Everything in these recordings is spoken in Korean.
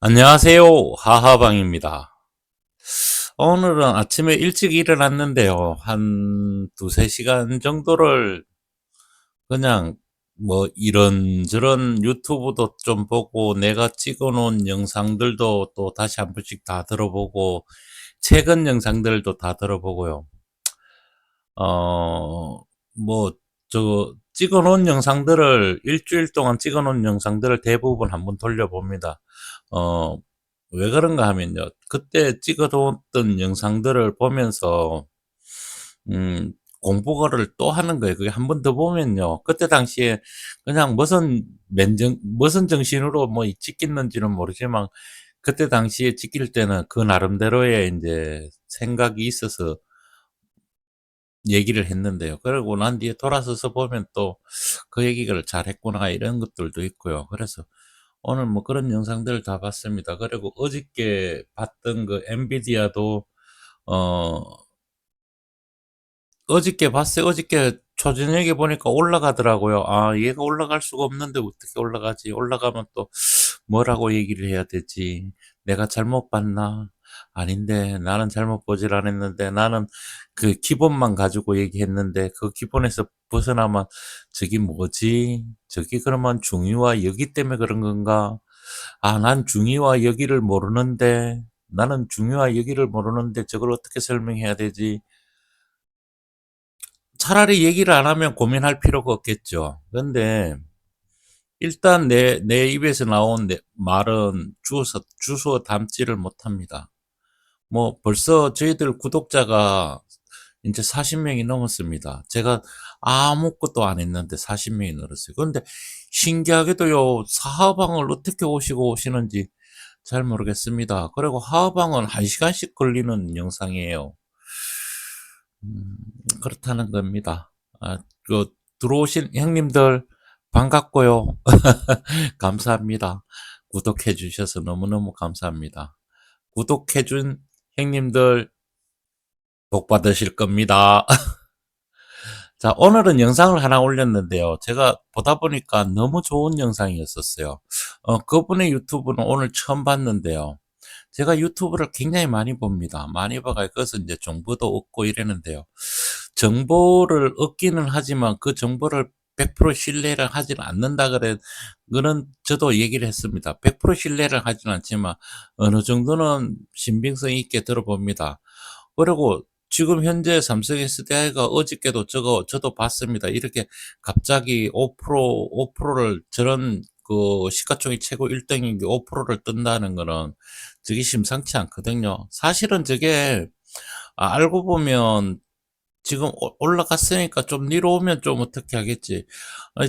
안녕하세요. 하하방입니다. 오늘은 아침에 일찍 일어났는데요. 한 두세 시간 정도를 그냥 뭐 이런저런 유튜브도 좀 보고 내가 찍어 놓은 영상들도 또 다시 한 번씩 다 들어보고 최근 영상들도 다 들어보고요. 어, 뭐, 찍어 놓은 영상들을, 일주일 동안 찍어 놓은 영상들을 대부분 한번 돌려봅니다. 어, 왜 그런가 하면요. 그때 찍어 뒀던 영상들을 보면서, 음, 공부를 또 하는 거예요. 그게 한 번 더 보면요. 그때 당시에 그냥 무슨 정신으로 뭐 찍겠는지는 모르지만, 그때 당시에 찍힐 때는 그 나름대로의 이제 생각이 있어서 얘기를 했는데요. 그러고 난 뒤에 돌아서서 보면 또 그 얘기를 잘했구나 이런 것들도 있고요. 그래서 오늘 뭐 그런 영상들을 다 봤습니다. 그리고 어저께 봤던 그 엔비디아도 어 어저께 봤어요. 어저께 초저녁에 보니까 올라가더라고요. 아, 얘가 올라갈 수가 없는데 어떻게 올라가지? 올라가면 또 뭐라고 얘기를 해야 되지? 내가 잘못 봤나? 아닌데, 나는 잘못 보질 않았는데, 나는 그 기본만 가지고 얘기했는데, 그 기본에서 벗어나면 저기 뭐지? 저기 그러면 중위와 여기 때문에 그런 건가? 아, 난 중위와 여기를 모르는데, 나는 중위와 여기를 모르는데, 저걸 어떻게 설명해야 되지? 차라리 얘기를 안 하면 고민할 필요가 없겠죠. 근데 일단 내 입에서 나온 말은 주워 담지를 못합니다. 뭐 벌써 저희들 구독자가 이제 40명이 넘었습니다. 제가 아무것도 안 했는데 40명이 늘었어요. 그런데 신기하게도요, 사하방을 어떻게 오시는지 잘 모르겠습니다. 그리고 하하방은 1시간씩 걸리는 영상이에요. 음, 그렇다는 겁니다. 아, 들어오신 형님들 반갑고요. 감사합니다. 구독해 주셔서 너무너무 감사합니다. 구독해 준 형님들 복 받으실 겁니다. 자, 오늘은 영상을 하나 올렸는데요. 제가 보다 보니까 너무 좋은 영상이었었어요. 그분의 유튜브는 오늘 처음 봤는데요. 제가 유튜브를 굉장히 많이 봅니다. 많이 봐가 그래서 이제 정보도 얻고 이러는데요. 정보를 얻기는 하지만 그 정보를 100% 신뢰를 하지는 않는다 그는 저도 얘기를 했습니다. 100% 신뢰를 하지는 않지만 어느 정도는 신빙성 있게 들어봅니다. 그리고 지금 현재 삼성 SDI가 어저께도 저도 봤습니다. 이렇게 갑자기 5%를 저런 그 시가총액 최고 1등인 게 5%를 뜬다는 거는 저게 심상치 않거든요. 사실은 저게 알고 보면 지금 올라갔으니까 좀 내려오면 좀 어떻게 하겠지.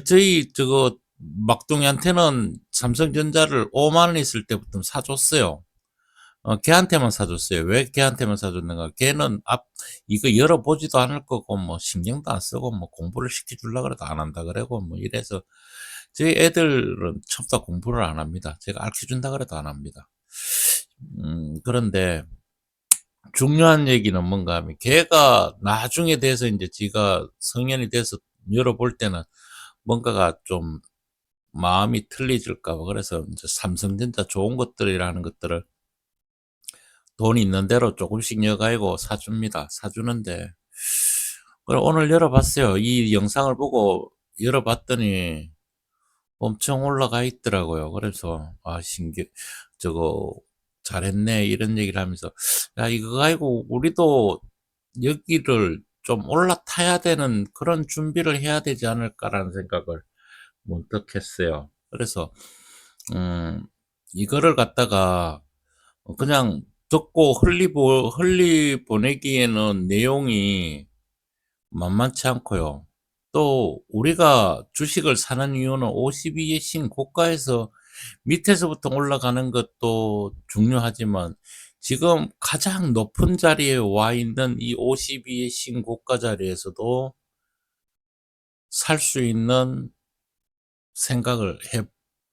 저희 저거 막둥이한테는 삼성전자를 5만 원 있을 때부터 사줬어요. 걔한테만 사줬어요. 왜 걔한테만 사줬는가? 걔는 이거 열어보지도 않을 거고, 뭐, 신경도 안 쓰고, 뭐, 공부를 시켜주려고 그래도 안 한다 그래고, 뭐, 이래서, 저희 애들은 전부 다 공부를 안 합니다. 제가 가르쳐준다 그래도 안 합니다. 그런데, 중요한 얘기는 뭔가 하면, 걔가 나중에 돼서 이제 지가 성년이 돼서 열어볼 때는 뭔가가 좀 마음이 틀리질까 봐. 그래서 이제 삼성전자 좋은 것들이라는 것들을 돈 있는 대로 조금씩 여가지고 사줍니다. 사주는데, 오늘 열어봤어요. 이 영상을 보고 열어봤더니 엄청 올라가 있더라고요. 그래서, 저거, 잘했네. 이런 얘기를 하면서, 야, 이거 가지고 우리도 여기를 좀 올라타야 되는 그런 준비를 해야 되지 않을까라는 생각을 문득 했어요. 그래서, 음, 이거를 갖다가 그냥 듣고 흘리 보내기에는 내용이 만만치 않고요. 또 우리가 주식을 사는 이유는 52의 신고가에서 밑에서부터 올라가는 것도 중요하지만 지금 가장 높은 자리에 와 있는 이 52의 신고가 자리에서도 살 수 있는 생각을 해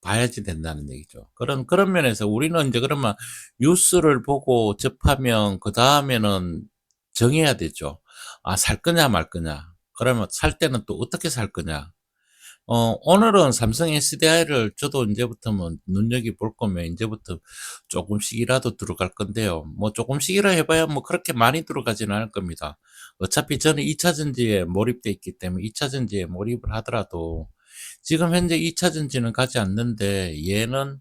봐야지 된다는 얘기죠. 그런 면에서 우리는 이제 그러면 뉴스를 보고 접하면 그다음에는 정해야 되죠. 아, 살 거냐 말 거냐. 그러면 살 때는 또 어떻게 살 거냐. 오늘은 삼성 SDI를 저도 인제부터 뭐 눈여겨볼 거면 인제부터 조금씩이라도 들어갈 건데요. 뭐 조금씩이라 해 봐야 뭐 그렇게 많이 들어가지는 않을 겁니다. 어차피 저는 2 차전지에 몰입돼 있기 때문에 2 차전지에 몰입을 하더라도 지금 현재 2 차전지는 가지 않는데 얘는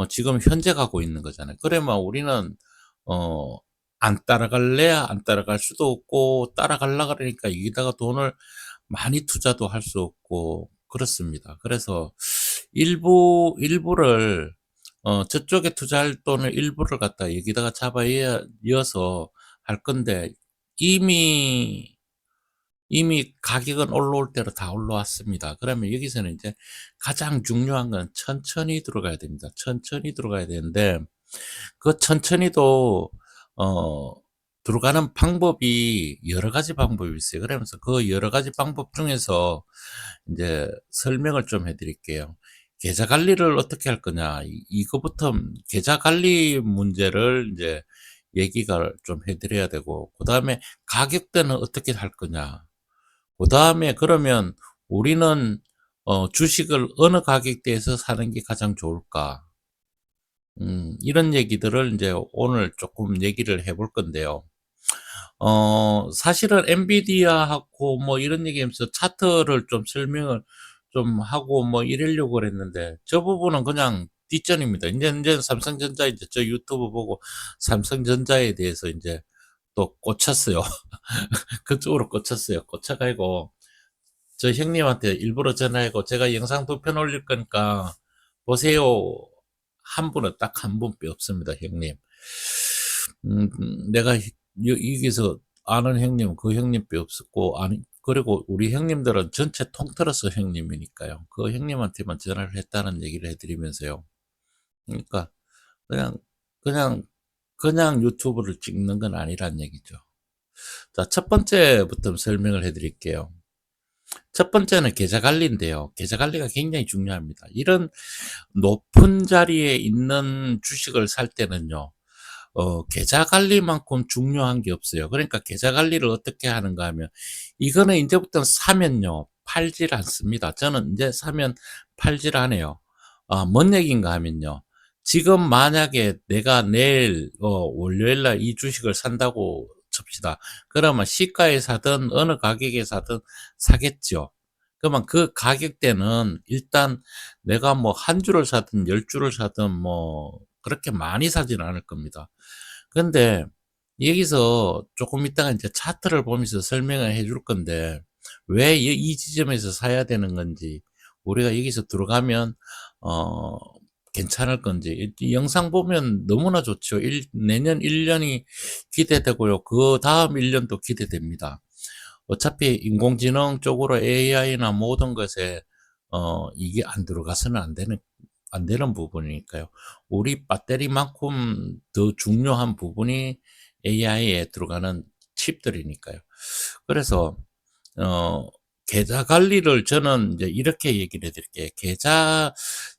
지금 현재 가고 있는 거잖아요. 그러면 우리는 어 안 따라갈래야 안 따라갈 수도 없고 따라가려 그러니까 여기다가 돈을 많이 투자도 할 수 없고 그렇습니다. 그래서 일부를 저쪽에 투자할 돈을 일부를 갖다 여기다가 잡아 이어서 할 건데 이미 가격은 올라올 대로 다 올라왔습니다. 그러면 여기서는 이제 가장 중요한 건 천천히 들어가야 됩니다. 천천히 들어가야 되는데 그 천천히도 어 들어가는 방법이 여러 가지 방법이 있어요. 그러면서 그 여러 가지 방법 중에서 인제 설명을 좀 해 드릴게요. 계좌 관리를 어떻게 할 거냐 이거부터 계좌 관리 문제를 인제 얘기가 좀 해 드려야 되고 그다음에 가격대는 어떻게 할 거냐. 그다음에 그러면 우리는 주식을 어느 가격대에서 사는 게 가장 좋을까? 이런 얘기들을 인제 오늘 쪼끔 얘기를 해볼 건데요. 사실은 엔비디아하고 뭐 이런 얘기하면서 차트를 좀 설명을 좀 하고 뭐 이러려고 그랬는데 저 부분은 그냥 뒷전입니다. 인제 삼성전자 인제 저 유튜브 보고 삼성전자에 대해서 인제 또 꽂혔어요. 그쪽으로 꽂혔어요. 꽂혀 가지고 저 형님한테 일부러 전화하고 "제가 영상 2편 올릴 거니까 보세요." 한 분은 딱 한 분밖에 없습니다, 형님. 내가 여기서 아는 형님은 그 형님밖에 없었고 아니 그리고 우리 형님들은 전체 통틀어서 형님이니까요. 그 형님한테만 전화를 했다는 얘기를 해 드리면서요. 그러니까 그냥, 그냥, 그냥 유튜브를 찍는 건 아니란 얘기죠. 자, 첫 번째부터 설명을 해 드릴게요. 첫 번째는 계좌 관리인데요. 계좌 관리가 굉장히 중요합니다. 이런 높은 자리에 있는 주식을 살 때는요. 계좌 관리만큼 중요한 게 없어요. 그러니까 계좌 관리를 어떻게 하는가 하면 이거는 인제부터 사면요. 팔질 않습니다. 저는 인제 사면 팔질 않아요. 뭔 얘기인가 하면요. 지금 만약에 내가 내일 월요일 날 이 주식을 산다고 칩시다. 그러면 시가에 사든 어느 가격에 사든 사겠죠. 그러면 그 가격대는 일단 내가 뭐 한 주를 사든 10 주를 사든 뭐 그렇게 많이 사지는 않을 겁니다. 근데 여기서 조금 있다가 인제 차트를 보면서 설명을 해줄 건데 왜 이 지점에서 사야 되는 건지 우리가 여기서 들어가면 어 괜찮을 건지 이 영상 보면 너무나 좋죠. 내년 1 년이 기대되고요. 그다음 1 년도 기대됩니다. 어차피 인공지능 쪽으로 AI나 모든 것에 이게 안 들어가서는 안 되는 부분이니까요. 우리 배터리만큼 더 중요한 부분이 AI에 들어가는 칩들이니까요. 그래서 어 계좌 관리를 저는 이제 이렇게 얘기를 해 드릴게요.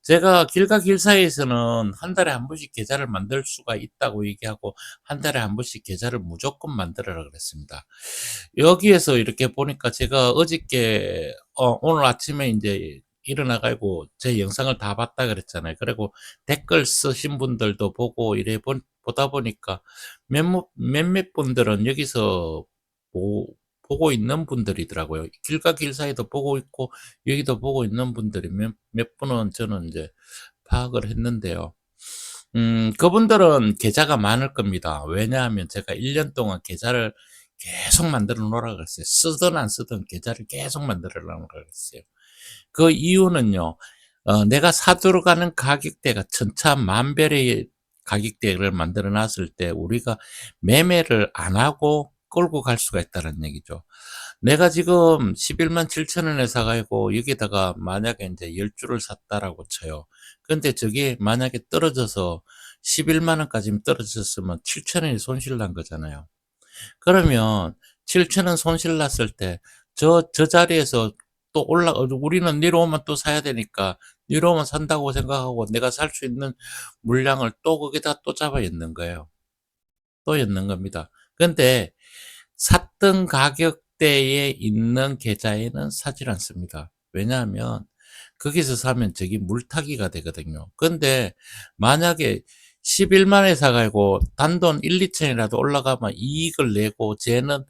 제가 길가 길사에서는 한 달에 한 번씩 계좌를 만들 수가 있다고 얘기하고 한 달에 한 번씩 계좌를 무조건 만들어라 그랬습니다. 여기에서 이렇게 보니까 제가 어저께 오늘 아침에 인제 일어나 가지고 제 영상을 다 봤다 그랬잖아요. 그리고 댓글 쓰신 분들도 보고 이래 보다 보니까 몇몇 분들은 여기서 보 보고 있는 분들이더라고요. 길가 길사이도 보고 있고 여기도 보고 있는 분들이 몇 분은 저는 인제 파악을 했는데요. 그분들은 계좌가 많을 겁니다. 왜냐하면 제가 1년 동안 계좌를 계속 만들어 놓으라 그랬어요. 쓰든 안 쓰든 계좌를 계속 만들어 놓으라 그랬어요. 그 이유는요. 내가 사두러 가는 가격대가 천차만별의 가격대를 만들어 놨을 때 우리가 매매를 안 하고 끌고 갈 수가 있다는 얘기죠. 내가 지금 11만 7천 원에 사 가지고 여기다가 만약에 인제 10 주를 샀다라고 쳐요. 근데 저게 만약에 떨어져서 11만 원까지는 떨어졌으면 7천 원이 손실 난 거잖아요. 그러면 7천 원 손실 났을 때 저 자리에서 또 우리는 내려오면 또 사야 되니까 내려오면 산다고 생각하고 내가 살 수 있는 물량을 또 거기다 또 잡아 였는 거예요. 또 였는 겁니다. 근데 샀던 가격대에 있는 계좌에는 사질 않습니다. 왜냐하면 거기서 사면 저기 물타기가 되거든요. 근데 만약에 11만에 사가지고 단돈 1, 2천이라도 올라가면 이익을 내고 쟤는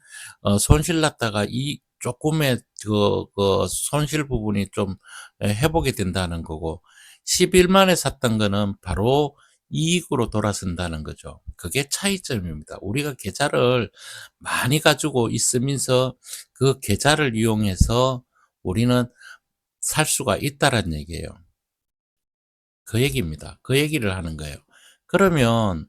손실 났다가 이 조금의 그 손실 부분이 좀 회복이 된다는 거고 11만에 샀던 거는 바로 이익으로 돌아선다는 거죠. 그게 차이점입니다. 우리가 계좌를 많이 가지고 있으면서 그 계좌를 이용해서 우리는 살 수가 있다는 얘기예요. 그 얘기입니다. 그 얘기를 하는 거예요. 그러면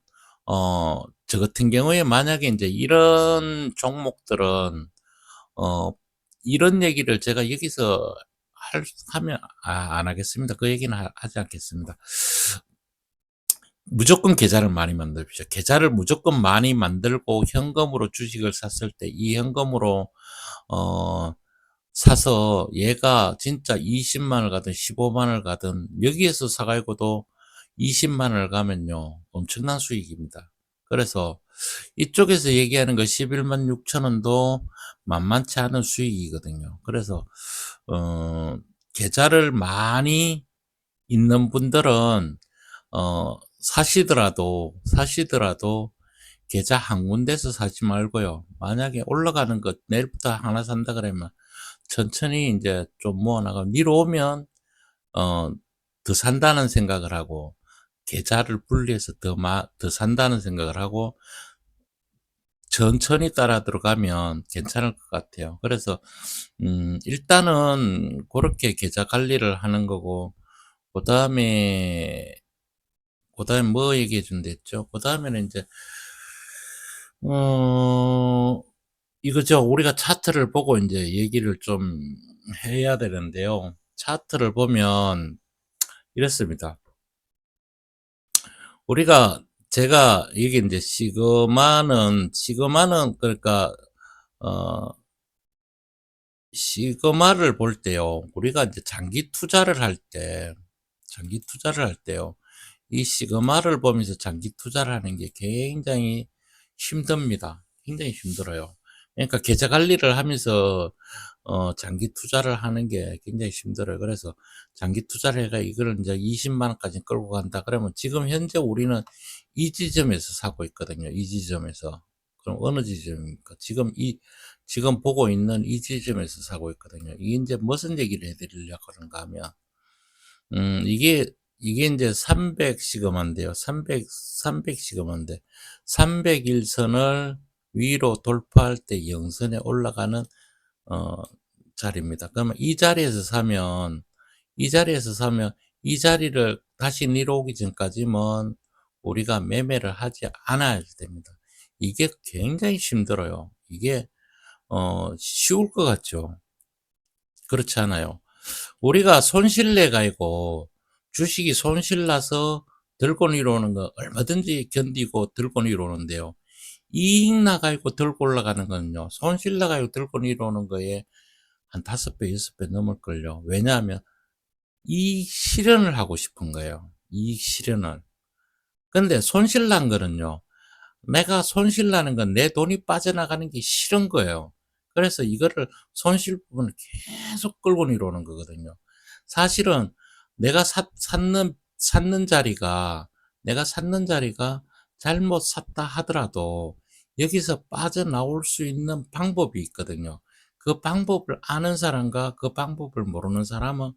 저 같은 경우에 만약에 이제 이런 종목들은 어 이런 얘기를 제가 여기서 하면 안 하겠습니다. 그 얘기는 하지 않겠습니다. 무조건 계좌를 많이 만드십시오. 계좌를 무조건 많이 만들고 현금으로 주식을 샀을 때 이 현금으로 어 사서 얘가 진짜 20만을 가든 15만을 가든 여기에서 사가지고도 20만을 가면요 엄청난 수익입니다. 그래서 이쪽에서 얘기하는 거 11만 6천 원도 만만치 않은 수익이거든요. 그래서 계좌를 많이 있는 분들은 사시더라도 계좌 한 군데서 사지 말고요. 만약에 올라가는 것 내일부터 하나 산다 그러면 천천히 이제 좀 모아나가 위로 오면 어 더 산다는 생각을 하고 계좌를 분리해서 더 산다는 생각을 하고 천천히 따라 들어가면 괜찮을 것 같아요. 그래서 일단은 그렇게 계좌 관리를 하는 거고 그다음에 그다음에 뭐 얘기해 준다 했죠? 그다음에는 이제 어 이거죠. 우리가 차트를 보고 이제 얘기를 좀 해야 되는데요. 차트를 보면 이렇습니다. 우리가 제가 이게 인제 시그마는 그러니까 어 시그마를 볼 때요. 우리가 인제 장기 투자를 할 때요. 이 시그마를 보면서 장기 투자를 하는 게 굉장히 힘듭니다. 굉장히 힘들어요. 그러니까 계좌 관리를 하면서 장기 투자를 하는 게 굉장히 힘들어요. 그래서 장기 투자를 해가 이거를 인제 20만 원까지 끌고 간다 그러면 지금 현재 우리는 이 지점에서 사고 있거든요. 이 지점에서. 그럼 어느 지점입니까? 지금 보고 있는 이 지점에서 사고 있거든요. 이게 인제 무슨 얘기를 해 드리려고 그러는가 하면 이게 인제 300 시그마인데요. 300 시그마인데 300 일선을 위로 돌파할 때 영선에 올라가는 어 자리입니다. 그러면 이 자리에서 사면 이 자리를 다시 내려오기 전까지는 우리가 매매를 하지 않아야 됩니다. 이게 굉장히 힘들어요. 이게 쉬울 것 같죠? 그렇지 않아요. 우리가 손실 내 가지고 주식이 손실 나서 들고 내려오는 거 얼마든지 견디고 들고 내려오는데요. 이익 나 가지고 들고 올라가는 거는요. 손실 나 가지고 들고 내려오는 거에 한 5배, 6배 넘을걸요. 왜냐하면 이익 실현을 하고 싶은 거예요. 이익 실현을. 근데 손실 난 거는요. 내가 손실 나는 건 내 돈이 빠져나가는 게 싫은 거예요. 그래서 이거를 손실 부분을 계속 끌고 내려오는 거거든요. 사실은 내가 샀는 자리가 내가 샀는 자리가 잘못 샀다 하더라도 여기서 빠져나올 수 있는 방법이 있거든요. 그 방법을 아는 사람과 그 방법을 모르는 사람은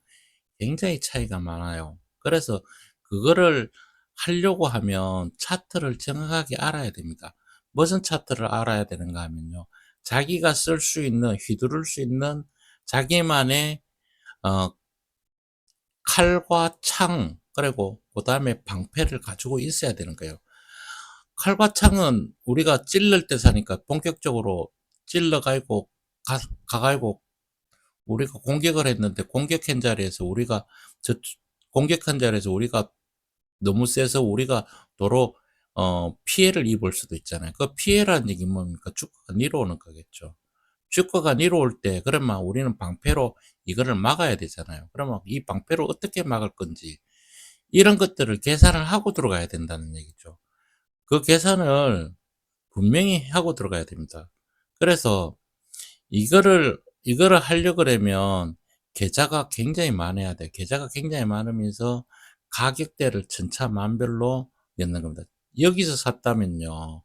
굉장히 차이가 많아요. 그래서 그거를 하려고 하면 차트를 정확하게 알아야 됩니다. 무슨 차트를 알아야 되는가 하면요. 자기가 쓸 수 있는, 휘두를 수 있는 자기만의 어, 칼과 창, 그리고 그 다음에 방패를 가지고 있어야 되는 거예요. 칼과 창은 우리가 찔를 때 사니까 본격적으로 찔러가지고 가가지고 우리가 공격을 했는데 공격한 자리에서 저 공격한 자리에서 우리가 너무 세서 우리가 도로 피해를 입을 수도 있잖아요. 그 피해라는 얘기는 뭡니까? 주가가 내려오는 거겠죠. 주가가 내려올 때 그러면 우리는 방패로 이거를 막아야 되잖아요. 그러면 이 방패로 어떻게 막을 건지 이런 것들을 계산을 하고 들어가야 된다는 얘기죠. 그 계산을 분명히 하고 들어가야 됩니다. 그래서 이거를 하려 그러면 계좌가 굉장히 많아야 돼. 계좌가 굉장히 많으면서 가격대를 천차만별로 넣는 겁니다. 여기서 샀다면요.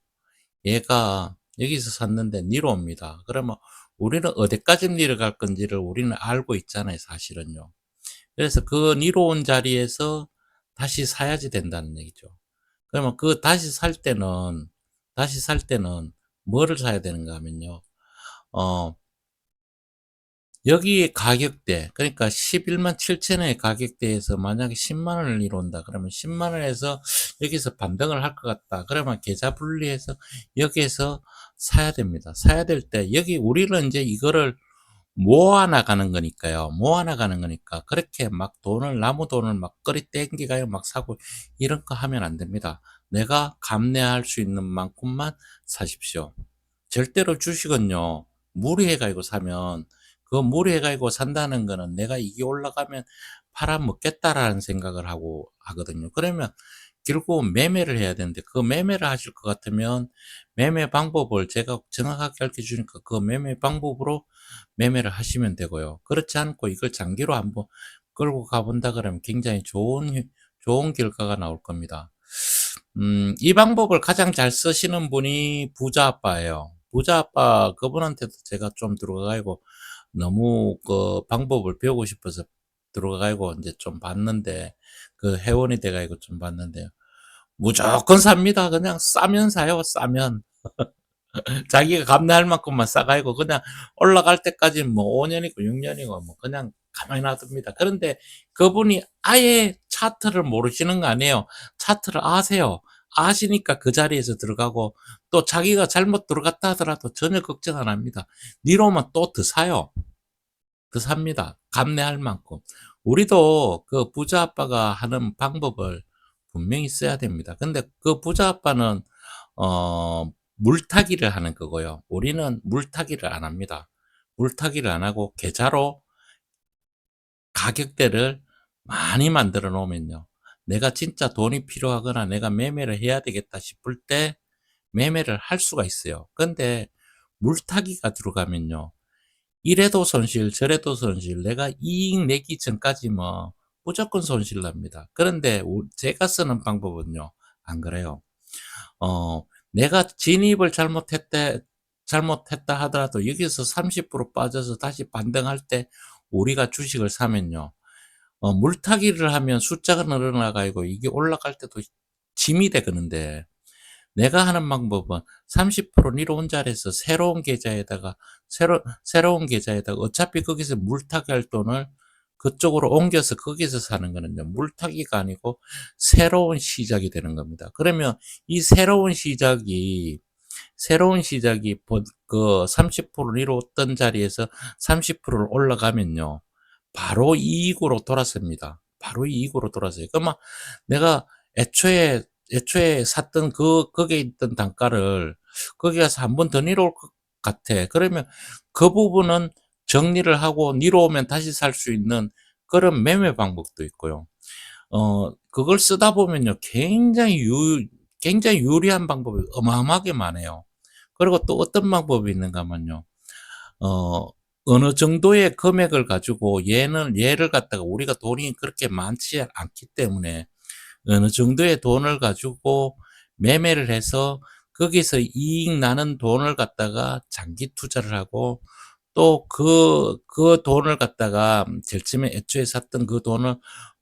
얘가 여기서 샀는데 내려옵니다. 그러면 우리는 어디까지 내려갈 건지를 우리는 알고 있잖아요, 사실은요. 그래서 그 내려온 자리에서 다시 사야지 된다는 얘기죠. 그러면 그 다시 살 때는 뭐를 사야 되는가 하면요. 어, 여기 가격대, 그러니까 11만 7천원의 가격대에서 만약에 10만 원을 이룬다. 그러면 10만 원에서 여기서 반등을 할 것 같다. 그러면 계좌 분리해서 여기에서 사야 됩니다. 사야 될 때, 여기 우리는 이제 이거를 모아나가는 거니까요. 모아나가는 거니까 그렇게 막 나무 돈을 막 꺼리 땡기가요. 막 사고 이런 거 하면 안 됩니다. 내가 감내할 수 있는 만큼만 사십시오. 절대로 주식은요, 무리해가지고 사면, 그 무리해가지고 산다는 거는 내가 이게 올라가면 팔아먹겠다라는 생각을 하고 하거든요. 그러면 결국 매매를 해야 되는데, 그 매매를 하실 것 같으면 매매 방법을 제가 정확하게 가르쳐 주니까 그 매매 방법으로 매매를 하시면 되고요. 그렇지 않고 이걸 장기로 한번 끌고 가본다 그러면 굉장히 좋은 결과가 나올 겁니다. 이 방법을 가장 잘 쓰시는 분이 부자 아빠예요. 부자 아빠 그분한테도 제가 좀 들어가고 너무 그 방법을 배우고 싶어서 들어가고 이제 좀 봤는데, 그 회원이 돼가지고 좀 봤는데요. 무조건 삽니다. 그냥 싸면 사요, 싸면. 자기가 감내할 만큼만 싸가지고 그냥 올라갈 때까지 뭐 5년이고 6년이고 뭐 그냥 가만히 놔둡니다. 그런데 그분이 아예 차트를 모르시는 거 아니에요. 차트를 아세요. 아시니까 그 자리에서 들어가고, 또 자기가 잘못 들어갔다 하더라도 전혀 걱정 안 합니다. 니로만 또 더 사요. 더 삽니다. 감내할 만큼. 우리도 그 부자 아빠가 하는 방법을 분명히 써야 됩니다. 근데 그 부자 아빠는 물타기를 하는 거고요. 우리는 물타기를 안 합니다. 물타기를 안 하고 계좌로 가격대를 많이 만들어 놓으면요. 내가 진짜 돈이 필요하거나 내가 매매를 해야 되겠다 싶을 때 매매를 할 수가 있어요. 근데 물타기가 들어가면요. 이래도 손실, 저래도 손실, 내가 이익 내기 전까지 뭐 무조건 손실 납니다. 그런데 제가 쓰는 방법은요. 안 그래요. 내가 진입을 잘못했다 하더라도 여기서 30% 빠져서 다시 반등할 때 우리가 주식을 사면요. 물타기를 하면 숫자가 늘어나가지고 이게 올라갈 때도 짐이 되거는데, 내가 하는 방법은 30% 내려온 자리에서 새로운 계좌에다가 어차피 거기서 물타기 할 돈을 그쪽으로 옮겨서 거기서 사는 거는요. 물타기가 아니고 새로운 시작이 되는 겁니다. 그러면 이 새로운 시작이 그 30% 내려왔던 자리에서 30%를 올라가면요. 바로 이익으로 돌아섭니다. 바로 이익으로 돌아서요. 그러면 내가 애초에 샀던 거기에 있던 단가를 거기 가서 한 번 더 내려올 것 같아. 그러면 그 부분은 정리를 하고 내려오면 다시 살 수 있는 그런 매매 방법도 있고요. 그걸 쓰다 보면요. 굉장히 유리한 방법이 어마어마하게 많아요. 그리고 또 어떤 방법이 있는가 하면요. 어, 어느 정도의 금액을 가지고 얘를 갖다가 우리가 돈이 그렇게 많지 않기 때문에 어느 정도의 돈을 가지고 매매를 해서 거기서 이익 나는 돈을 갖다가 장기 투자를 하고, 또 그 돈을 갖다가 제일 처음에 애초에 샀던 그 돈을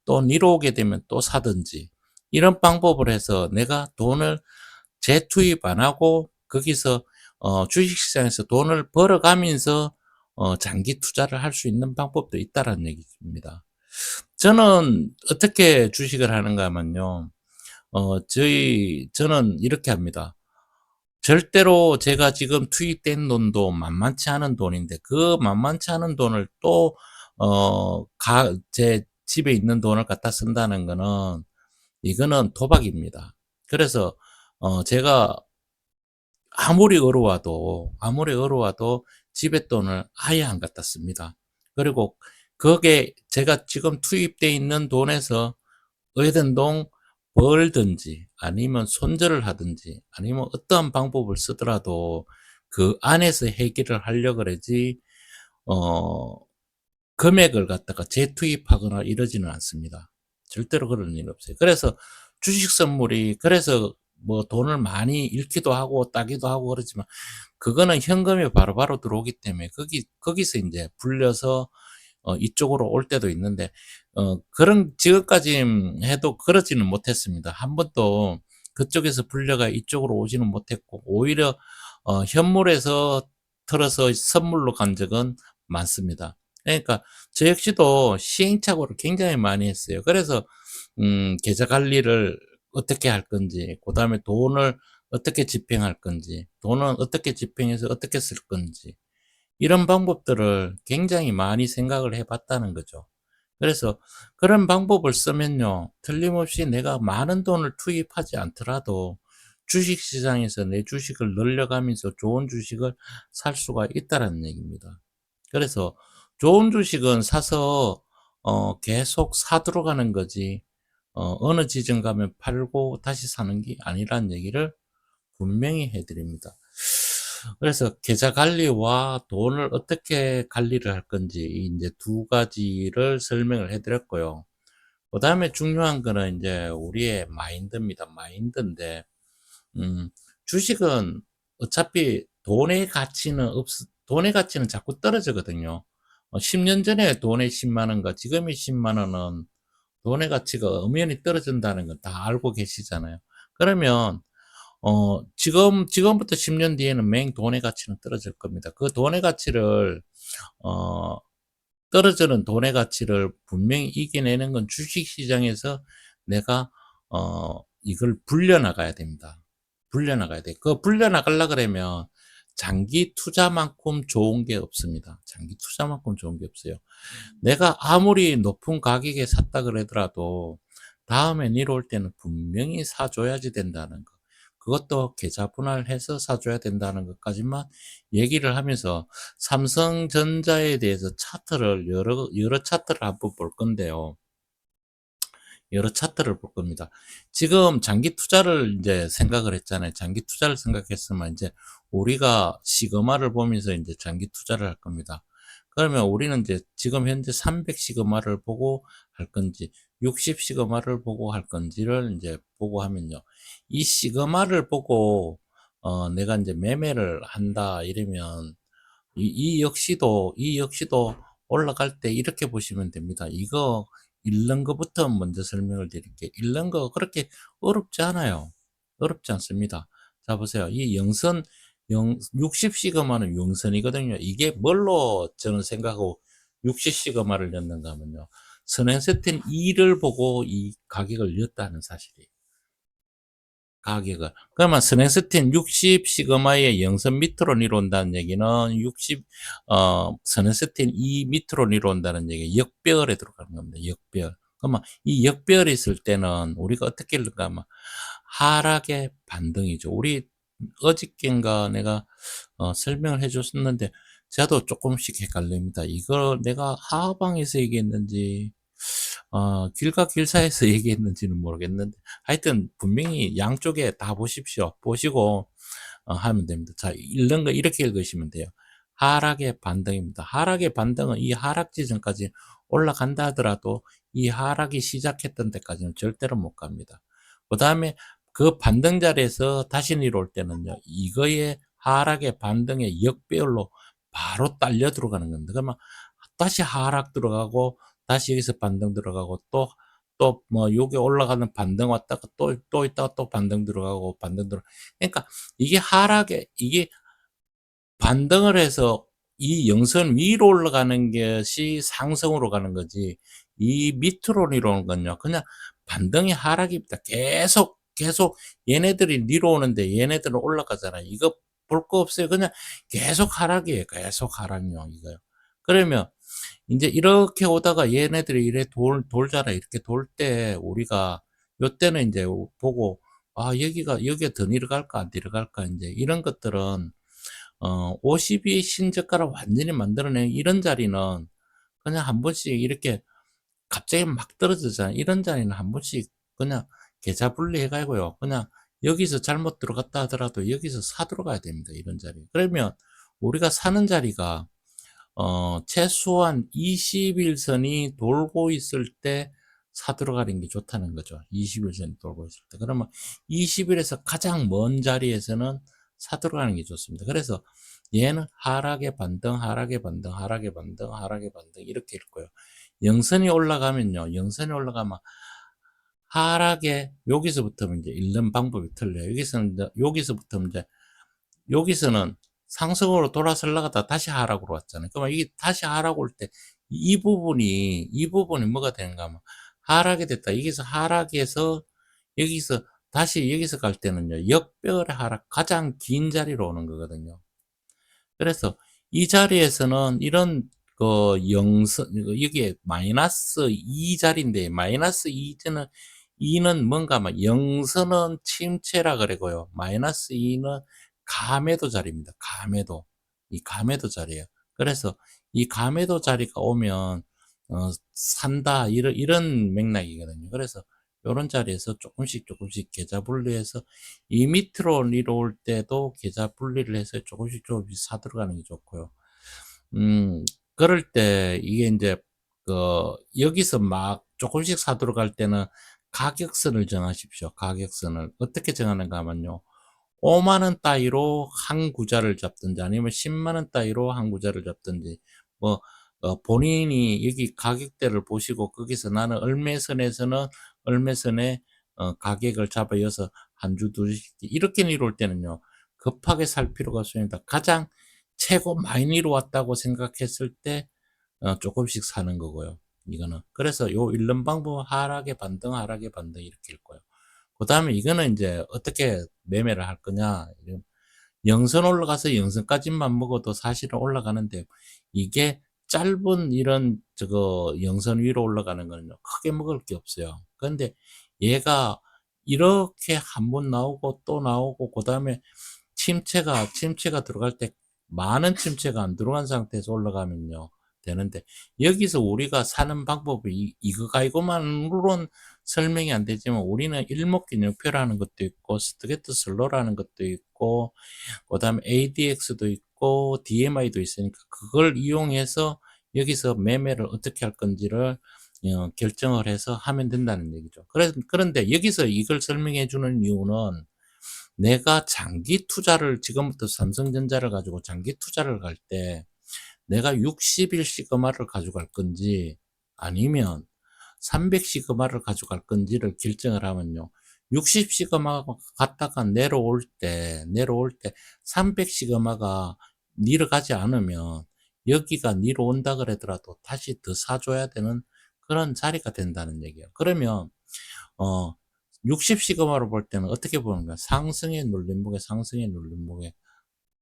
또 내려오게 되면 또 사든지, 이런 방법을 해서 내가 돈을 재투입 안 하고 거기서 주식시장에서 돈을 벌어가면서 장기 투자를 할 수 있는 방법도 있다라는 얘기입니다. 저는 어떻게 주식을 하는가 하면요. 저는 이렇게 합니다. 절대로 제가 지금 투입된 돈도 만만치 않은 돈인데, 그 만만치 않은 돈을 또, 제 집에 있는 돈을 갖다 쓴다는 거는, 이거는 도박입니다. 그래서, 제가 아무리 어려워도 집에 돈을 아예 안 갖다 씁니다. 그리고 그게 제가 지금 투입돼 있는 돈에서 어디든 벌든지 아니면 손절을 하든지 아니면 어떠한 방법을 쓰더라도 그 안에서 해결을 하려고 그러지, 어, 금액을 갖다가 재투입하거나 이러지는 않습니다. 절대로 그런 일 없어요. 그래서 주식 선물이 그래서 뭐 돈을 많이 잃기도 하고 따기도 하고 그러지만 그거는 현금이 바로바로 들어오기 때문에 거기서 이제 불려서 이쪽으로 올 때도 있는데 그런 지금까지 해도 그러지는 못했습니다. 한 번도 그쪽에서 불려가 이쪽으로 오지는 못했고 오히려 현물에서 털어서 선물로 간 적은 많습니다. 그러니까 저 역시도 시행착오를 굉장히 많이 했어요. 그래서 계좌 관리를 어떻게 할 건지, 그다음에 돈을 어떻게 집행할 건지, 돈은 어떻게 집행해서 어떻게 쓸 건지 이런 방법들을 굉장히 많이 생각을 해 봤다는 거죠. 그래서 그런 방법을 쓰면요, 틀림없이 내가 많은 돈을 투입하지 않더라도 주식 시장에서 내 주식을 늘려가면서 좋은 주식을 살 수가 있다라는 얘기입니다. 그래서 좋은 주식은 사서 계속 사들어 가는 거지, 어느 지점 가면 팔고 다시 사는 게 아니라는 얘기를 분명히 해 드립니다. 그래서 계좌 관리와 돈을 어떻게 관리를 할 건지 이제 두 가지를 설명을 해 드렸고요. 그다음에 중요한 거는 이제 우리의 마인드입니다. 마인드인데 음 주식은 어차피 돈의 가치는 자꾸 떨어지거든요. 10년 전에 돈의 10만 원과 지금의 10만 원은 돈의 가치가 엄연히 떨어진다는 건 다 알고 계시잖아요. 그러면 지금부터 10년 뒤에는 돈의 가치는 떨어질 겁니다. 그 돈의 가치를 어 떨어지는 돈의 가치를 분명히 이겨내는 건 주식 시장에서 내가 이걸 불려 나가야 됩니다. 불려 나가야 돼. 그 불려 나가려 그러면 장기 투자만큼 좋은 게 없습니다. 장기 투자만큼 좋은 게 없어요. 내가 아무리 높은 가격에 샀다 그러더라도 다음에 내려올 때는 분명히 사줘야지 된다는 거. 그것도 계좌 분할해서 사줘야 된다는 것까지만 얘기를 하면서 삼성전자에 대해서 차트를 여러 차트를 한번 볼 건데요. 여러 차트를 볼 겁니다. 지금 장기 투자를 이제 생각을 했잖아요. 장기 투자를 생각했으면 이제 우리가 시그마를 보면서 이제 장기 투자를 할 겁니다. 그러면 우리는 이제 지금 현재 300 시그마를 보고 할 건지 60 시그마를 보고 할 건지를 이제 보고 하면요. 이 시그마를 보고 내가 이제 매매를 한다 이러면 이 역시도 올라갈 때 이렇게 보시면 됩니다. 이거 읽는 것부터 먼저 설명을 드릴게요. 읽는 거 그렇게 어렵지 않아요. 어렵지 않습니다. 자, 보세요. 이 영선, 60 시그마는 영선이거든요. 이게 뭘로 저는 생각하고 60 시그마를 였는가 하면요. 선행스텐 2를 보고 이 가격을 였다는 사실이에요. 가격을. 그러면 스낵스틴 60 시그마의 영선 밑으로 내려온다는 얘기는 60, 스낵스틴 2 밑으로 내려온다는 얘기, 역배열에 들어가는 겁니다. 역배열. 그러면 이 역배열이 있을 때는 우리가 어떻게 할까 하면 하락의 반등이죠. 우리 어저께인가 내가 설명을 해 줬었는데 저도 조금씩 헷갈립니다. 이걸 내가 하방에서 얘기했는지 길가 길사에서 얘기했는지는 모르겠는데 하여튼 분명히 양쪽에 다 보십시오. 보시고 하면 됩니다. 자, 읽는 거 이렇게 읽으시면 돼요. 하락의 반등입니다. 하락의 반등은 이 하락 지점까지 올라간다 하더라도 이 하락이 시작했던 데까지는 절대로 못 갑니다. 그다음에 그 반등 자리에서 다시 내려올 때는요. 이거의 하락의 반등의 역배열로 바로 딸려 들어가는 겁니다. 그러면 다시 하락 들어가고 다시 여기서 반등 들어가고 또 뭐 요게 올라가는 반등 왔다가 또 있다가 또 반등 들어가고 반등 들어 그러니까 이게 반등을 해서 이 영선 위로 올라가는 것이 상승으로 가는 거지 이 밑으로 내려오는 건요. 그냥 반등이 하락입니다. 계속 얘네들이 내려오는데 얘네들은 올라가잖아요. 이거 볼 거 없어요. 그냥 계속 하락이에요. 계속 하락요, 이거요. 그러면 인제 이렇게 오다가 얘네들이 이래 돌잖아요. 이렇게 돌 때 우리가 요때는 인제 보고 '아 여기가 더 내려갈까 안 내려갈까.' 인제 이런 것들은 52의 신저가를 완전히 만들어낸 이런 자리는 그냥 한 번씩 이렇게 갑자기 막 떨어지잖아요. 이런 자리는 한 번씩 그냥 계좌 분리해 가지고요. 그냥 여기서 잘못 들어갔다 하더라도 여기서 사 들어가야 됩니다, 이런 자리. 그러면 우리가 사는 자리가 최소한 20일선이 돌고 있을 때 사들어가는 게 좋다는 거죠. 20일선이 돌고 있을 때. 그러면 20일에서 가장 먼 자리에서는 사들어가는 게 좋습니다. 그래서 얘는 하락의 반등, 하락의 반등, 하락의 반등, 하락의 반등 이렇게 읽고요. 영선이 올라가면요. 영선이 올라가면 하락에 여기서부터 이제 읽는 방법이 틀려요. 여기서부터 이제 여기서는 상승으로 돌아서려다가 다시 하락으로 왔잖아요. 그러면 이게 다시 하락 올 때 이 부분이 뭐가 되는가 하면 하락이 됐다. 여기서 하락해서 여기서 다시 여기서 갈 때는요. 역별의 하락 가장 긴 자리로 오는 거거든요. 그래서 이 자리에서는 이런 그 영선 여기에 마이너스 2 자리인데 마이너스 2는 2는 뭔가 막 영선은 침체라 그러고요. 마이너스 2는 가매도 자리입니다. 가매도. 이 가매도 자리예요. 그래서 이 가매도 자리가 오면 산다 이런 맥락이거든요. 그래서 요런 자리에서 조금씩 계좌 분리해서 이 밑으로 내려올 때도 계좌 분리를 해서 조금씩 사들어가는 게 좋고요. 그럴 때 이게 이제 그 여기서 막 조금씩 사들어갈 때는 가격선을 정하십시오. 가격선을 어떻게 정하는가 하면요. 5만 원 따위로 한 구자를 잡든지 아니면 10만 원 따위로 한 구자를 잡든지 뭐 본인이 여기 가격대를 보시고 거기서 나는 얼매선에서는 얼매선에 가격을 잡아여서 한 주 두 주씩 이렇게 내려올 때는요. 급하게 살 필요가 없습니다. 가장 최고 많이 내려왔다고 생각했을 때 조금씩 사는 거고요. 이거는. 그래서 요 읽는 방법은 하락의 반등, 하락의 반등 이렇게 읽고요. 그 다음에 이거는 이제 어떻게 매매를 할 거냐. 영선 올라가서 영선까지만 먹어도 사실은 올라가는데 이게 짧은 이런 저거 영선 위로 올라가는 거는요. 크게 먹을 게 없어요. 그런데 얘가 이렇게 한 번 나오고 또 나오고 그 다음에 침체가 들어갈 때 많은 침체가 안 들어간 상태에서 올라가면요. 되는데 여기서 우리가 사는 방법이 이거만으로는 설명이 안 되지만 우리는 일목균형표라는 것도 있고 스트레이트 슬로라는 것도 있고 그다음에 ADX도 있고 DMI도 있으니까 그걸 이용해서 여기서 매매를 어떻게 할 건지를 결정을 해서 하면 된다는 얘기죠. 그런데 여기서 이걸 설명해 주는 이유는 내가 장기 투자를 지금부터 삼성전자를 가지고 장기 투자를 갈 때 내가 60일 시그마를 가져갈 건지 아니면 300 시그마를 가져갈 건지를 결정을 하면요. 60 시그마가 갔다가 내려올 때 300 시그마가 내려가지 않으면 여기가 내려온다 그러더라도 다시 더 사줘야 되는 그런 자리가 된다는 얘기예요. 그러면 어 60 시그마로 볼 때는 어떻게 보는 거야? 상승의 눌림목에 상승의 눌림목에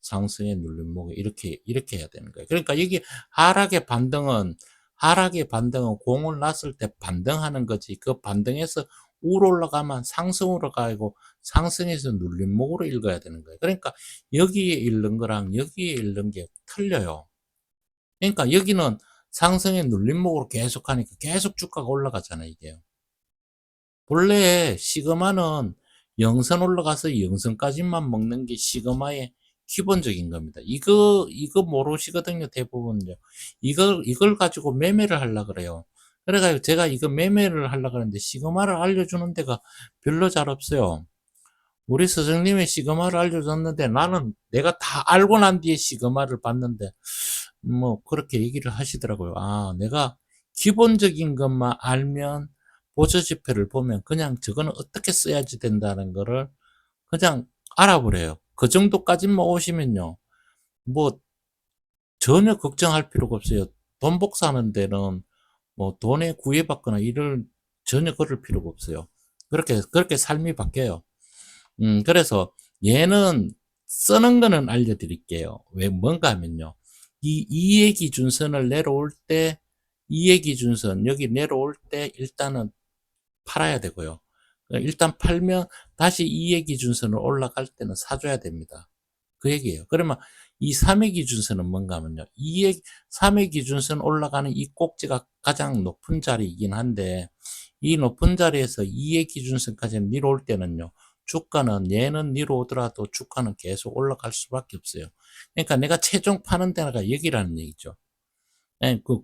상승의 눌림목에 이렇게 해야 되는 거예요. 그러니까 여기 하락의 반등은 공을 놨을 때 반등하는 거지. 그 반등에서 우로 올라가면 상승으로 가고 상승에서 눌림목으로 읽어야 되는 거예요. 그러니까 여기에 읽는 거랑 여기에 읽는 게 틀려요. 그러니까 여기는 상승의 눌림목으로 계속 하니까 계속 주가가 올라가잖아요, 이게요. 본래 시그마는 영선 올라가서 영선까지만 먹는 게 시그마의 기본적인 겁니다. 이거 모르시거든요, 대부분요. 이걸 가지고 매매를 하려 그래요. 그래가지고 제가 이거 매매를 하려 그러는데 시그마를 알려주는 데가 별로 잘 없어요. 우리 스승님의 시그마를 알려줬는데 나는 내가 다 알고 난 뒤에 시그마를 봤는데 뭐 그렇게 얘기를 하시더라고요. 아, 내가 기본적인 것만 알면 보조지표를 보면 그냥 저거는 어떻게 써야지 된다는 거를 그냥 알아버려요. 그 정도까지만 오시면요. 뭐 전혀 걱정할 필요가 없어요. 돈 복사하는 데는 뭐 돈에 구애받거나 이럴 전혀 그럴 필요가 없어요. 그렇게 삶이 바뀌어요. 그래서 얘는 쓰는 거는 알려드릴게요. 왜 뭔가 하면요. 이 이해 기준선을 내려올 때 이해 기준선 여기 내려올 때 일단은 팔아야 되고요. 일단 팔면 다시 이해 기준선을 올라갈 때는 사줘야 됩니다. 그 얘기예요. 그러면 이 3회 기준선은 뭔가 하면요. 3회 기준선 올라가는 이 꼭지가 가장 높은 자리이긴 한데 이 높은 자리에서 2회 기준선까지 내려올 때는요. 주가는 얘는 내려오더라도 주가는 계속 올라갈 수밖에 없어요. 그러니까 내가 최종 파는 데가 여기라는 얘기죠. 예, 그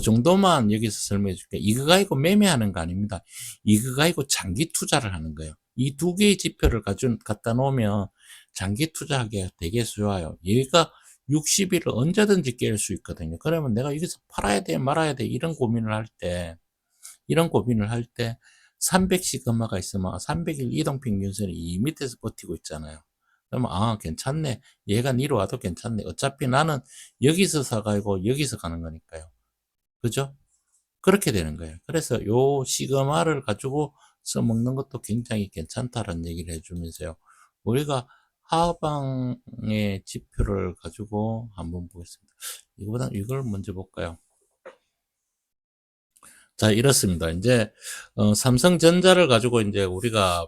정도만 여기서 설명해 줄게요. 이거 가지고 매매하는 거 아닙니다. 이거 가지고 장기 투자를 하는 거예요. 이 두 개의 지표를 갖다 놓으면 장기 투자하기가 되게 좋아요. 얘가 60일을 언제든지 깰 수 있거든요. 그러면 내가 여기서 팔아야 돼, 말아야 돼, 이런 고민을 할 때, 300시그마가 있으면 300일 이동평균선이 이 밑에서 버티고 있잖아요. 그러면, 아, 괜찮네. 얘가 니로 와도 괜찮네. 어차피 나는 여기서 사가고 여기서 가는 거니까요. 그죠? 그렇게 되는 거예요. 그래서 요 시그마를 가지고 써먹는 것도 굉장히 괜찮다는 얘기를 해주면서요. 우리가 하방의 지표를 가지고 한번 보겠습니다. 이걸 먼저 볼까요? 자, 이렇습니다. 이제, 삼성전자를 가지고 이제 우리가,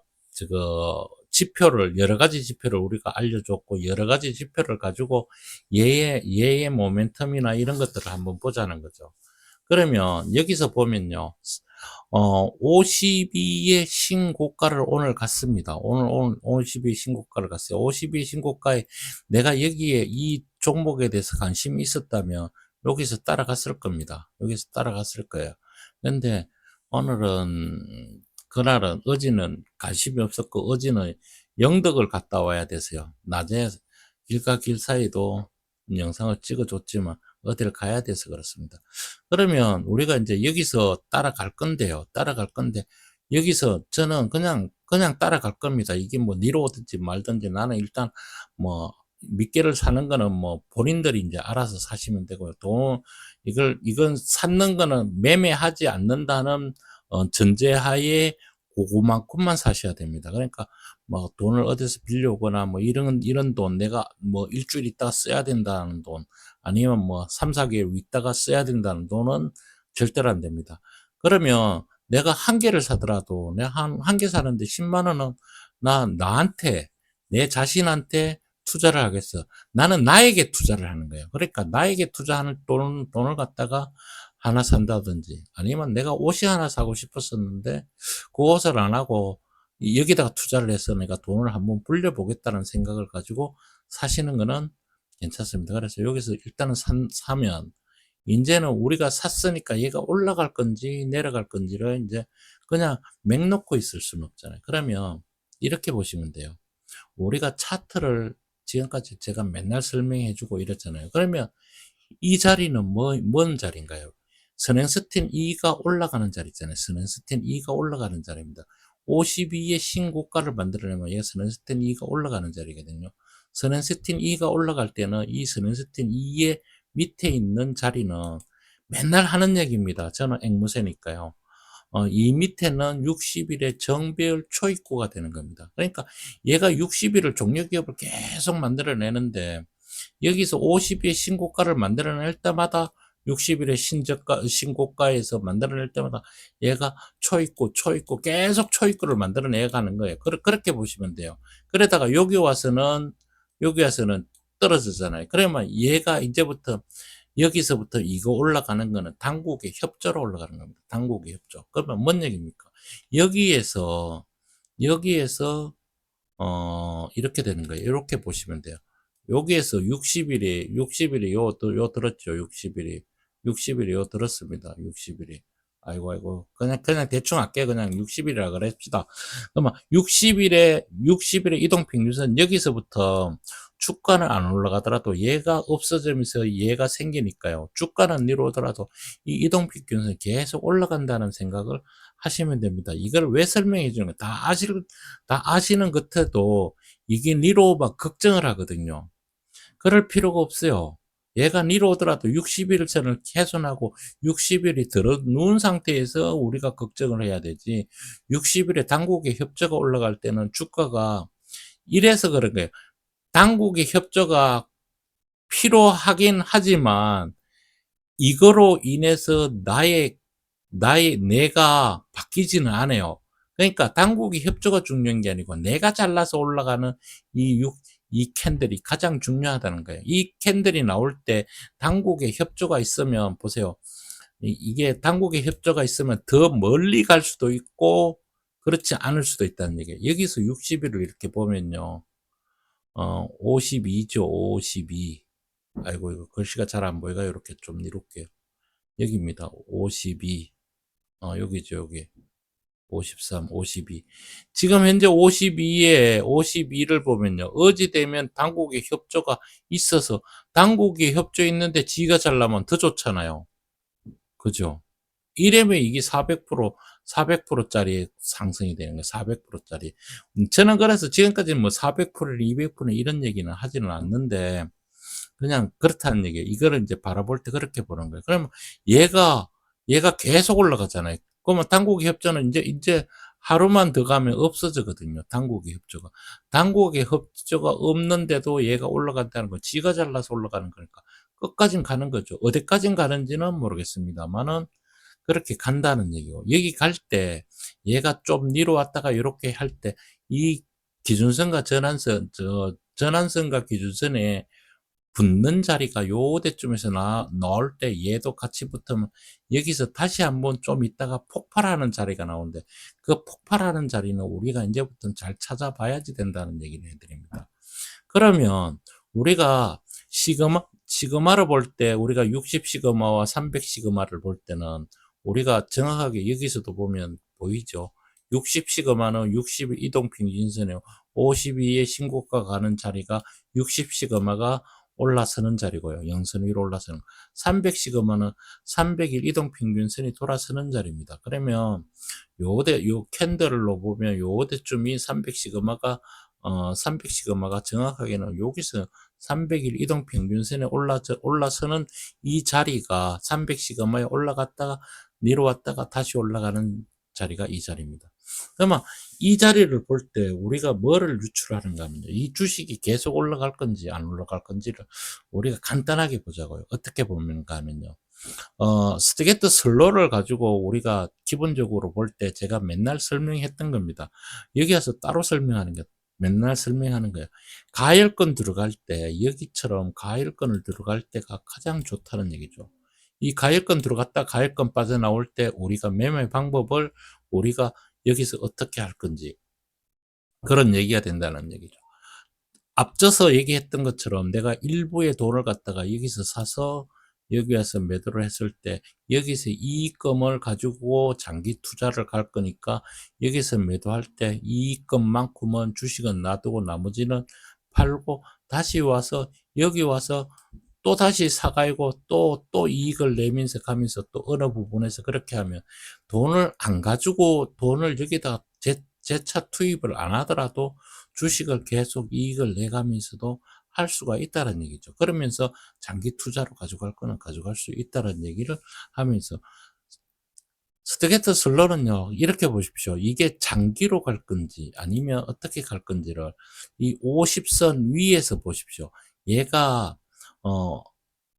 여러 가지 지표를 우리가 알려줬고, 여러 가지 지표를 가지고 얘의 모멘텀이나 이런 것들을 한번 보자는 거죠. 그러면 여기서 보면요. 52의 신고가를 오늘 갔습니다. 오늘 52의 신고가를 갔어요. 52의 신고가에 내가 여기에 이 종목에 대해서 관심이 있었다면 여기서 따라갔을 겁니다. 여기서 따라갔을 거예요. 근데 오늘은, 그날은, 어제는 관심이 없었고, 어제는 영덕을 갔다 와야 돼서요. 낮에 길과 길 사이도 영상을 찍어줬지만, 어디를 가야 돼서 그렇습니다. 그러면 우리가 이제 여기서 따라갈 건데요. 따라갈 건데, 여기서 저는 그냥 따라갈 겁니다. 이게 뭐 니로 오든지 말든지 나는 일단 뭐 미끼를 사는 거는 뭐 본인들이 이제 알아서 사시면 되고요. 이건 사는 거는 매매하지 않는다는 전제하에 그거만큼만 사셔야 됩니다. 그러니까 뭐 돈을 어디서 빌려오거나 뭐 이런 돈 내가 뭐 일주일 있다가 써야 된다는 돈 아니면 뭐 3, 4개월 있다가 써야 된다는 돈은 절대로 안 됩니다. 그러면 내가 한 개를 사더라도 내가 한 개 사는데 10만 원은 나한테 내 자신한테 투자를 하겠어. 나는 나에게 투자를 하는 거예요. 그러니까 나에게 투자하는 돈을 갖다가 하나 산다든지 아니면 내가 옷이 하나 사고 싶었었는데 그 옷을 안 하고 여기다가 투자를 해서 내가 돈을 한번 불려보겠다는 생각을 가지고 사시는 거는 괜찮습니다. 그래서 여기서 일단은 사면 이제는 우리가 샀으니까 얘가 올라갈 건지 내려갈 건지를 이제 그냥 맹 놓고 있을 수는 없잖아요. 그러면 이렇게 보시면 돼요. 우리가 차트를 지금까지 제가 맨날 설명해 주고 이랬잖아요. 그러면 이 자리는 뭔 자리인가요? 선행스텐 2가 올라가는 자리 있잖아요. 선행스텐 2가 올라가는 자리입니다. 52의 신고가를 만들어내면 얘가 선행스텐 2가 올라가는 자리거든요. 선행스텐 2가 올라갈 때는 이 선행스텐 2의 밑에 있는 자리는 맨날 하는 얘기입니다. 저는 앵무새니까요. 이 밑에는 60일의 정배열 초입고가 되는 겁니다. 그러니까 얘가 60일을 종료기업을 계속 만들어내는데 여기서 50일의 신고가를 만들어낼 때마다 60일의 신고가에서 만들어낼 때마다 얘가 초입고 계속 초입고를 만들어내 가는 거예요. 그렇게 보시면 돼요. 그러다가 여기 와서는 떨어지잖아요. 그러면 얘가 이제부터 여기서부터 이거 올라가는 거는 당국의 협조로 올라가는 겁니다. 당국의 협조. 그러면 뭔 얘기입니까? 여기에서 이렇게 되는 거예요. 이렇게 보시면 돼요. 여기에서 60일이 요 들었죠. 60일이 요 들었습니다. 60일이. 아이고. 그냥 대충 할게. 그냥 60일이라 그랬습니다. 그러면 60일의 이동평균선 여기서부터 주가는 안 올라가더라도 얘가 없어지면서 얘가 생기니까요. 주가는 내려오더라도 이 이동평균선이 계속 올라간다는 생각을 하시면 됩니다. 이걸 왜 설명해 주는 거예요? 다 아시는 끝에도 이게 니로 막 걱정을 하거든요. 그럴 필요가 없어요. 얘가 니로 오더라도 60일선을 훼손하고 60일이 들어 누운 상태에서 우리가 걱정을 해야 되지. 60일에 당국의 협조가 올라갈 때는 주가가 이래서 그런 거예요. 당국의 협조가 필요하긴 하지만 이거로 인해서 내가 바뀌지는 않아요. 그러니까 당국의 협조가 중요한 게 아니고 내가 잘라서 올라가는 이 캔들이 가장 중요하다는 거예요. 이 캔들이 나올 때 당국의 협조가 있으면 보세요. 이게 당국의 협조가 있으면 더 멀리 갈 수도 있고 그렇지 않을 수도 있다는 얘기예요. 여기서 60일을 이렇게 보면요. 52죠. 52. 아이고 이거 글씨가 잘 안 보이가 이렇게 좀 이렇게 여기입니다. 52. 여기죠, 여기. 53, 52. 지금 현재 52를 보면요. 어찌 되면 당국의 협조가 있어서, 당국의 협조 있는데 지가 잘나면 더 좋잖아요. 그죠? 이러면 이게 400%짜리 상승이 되는 거예요. 400%짜리. 저는 그래서 지금까지는 뭐 400%, 200% 이런 얘기는 하지는 않는데, 그냥 그렇다는 얘기예요. 이거를 이제 바라볼 때 그렇게 보는 거예요. 그러면 얘가, 얘가 계속 올라가잖아요. 그러면 당국의 협조는 이제 하루만 더 가면 없어지거든요. 당국의 협조가. 당국의 협조가 없는데도 얘가 올라간다는 건 지가 잘나서 올라가는 거니까 끝까진 가는 거죠. 어디까진 가는지는 모르겠습니다만은 그렇게 간다는 얘기고, 여기 갈 때 얘가 좀 위로 왔다가 이렇게 할 때 이 기준선과 전환선과 기준선에 붙는 자리가 요 때쯤에서 나올 때 얘도 같이 붙으면 여기서 다시 한번 좀 있다가 폭발하는 자리가 나오는데, 그 폭발하는 자리는 우리가 이제부터 잘 찾아봐야지 된다는 얘기를 해드립니다. 그러면 우리가 시그마를 볼 때, 우리가 60 시그마와 300 시그마를 볼 때는 우리가 정확하게 여기서도 보면 보이죠. 60 시그마는 60의 이동평균선에 52의 신고가 가는 자리가 60 시그마가 올라서는 자리고요. 영선 위로 올라서는. 300 시그마는 300일 이동평균선이 돌아서는 자리입니다. 그러면 요 캔들로 보면 요때쯤이 300 시그마가 300 시그마가 정확하게는 여기서 300일 이동평균선에 올라서는 이 자리가 300 시그마에 올라갔다가 내려왔다가 다시 올라가는 자리가 이 자리입니다. 그러면 이 자리를 볼 때 우리가 뭐를 유출하는가 하면요. 이 주식이 계속 올라갈 건지 안 올라갈 건지를 우리가 간단하게 보자고요. 어떻게 보는가 하면요. 스트게트 슬로우를 가지고 우리가 기본적으로 볼 때 제가 맨날 설명했던 겁니다. 여기 와서 따로 설명하는 게 맨날 설명하는 거예요. 가열권 들어갈 때 여기처럼 가열권을 들어갈 때가 가장 좋다는 얘기죠. 이 가열권 들어갔다 가열권 빠져나올 때 우리가 매매 방법을 우리가 여기서 어떻게 할 건지 그런 얘기가 된다는 얘기죠. 앞서서 얘기했던 것처럼 내가 일부의 돈을 갖다가 여기서 사서 여기 와서 매도를 했을 때 여기서 이익금을 가지고 장기 투자를 갈 거니까 여기서 매도할 때 이익금만큼은 주식은 놔두고 나머지는 팔고 다시 와서 여기 와서 또 다시 사가지고 또 이익을 내면서 가면서 또 어느 부분에서 그렇게 하면 돈을 안 가지고 돈을 여기다가 재차 투입을 안 하더라도 주식을 계속 이익을 내가면서도 할 수가 있다는 얘기죠. 그러면서 장기 투자로 가져갈 거는 가져갈 수 있다는 얘기를 하면서 스트게트 슬로는요, 이렇게 보십시오. 이게 장기로 갈 건지 아니면 어떻게 갈 건지를 이 50선 위에서 보십시오. 얘가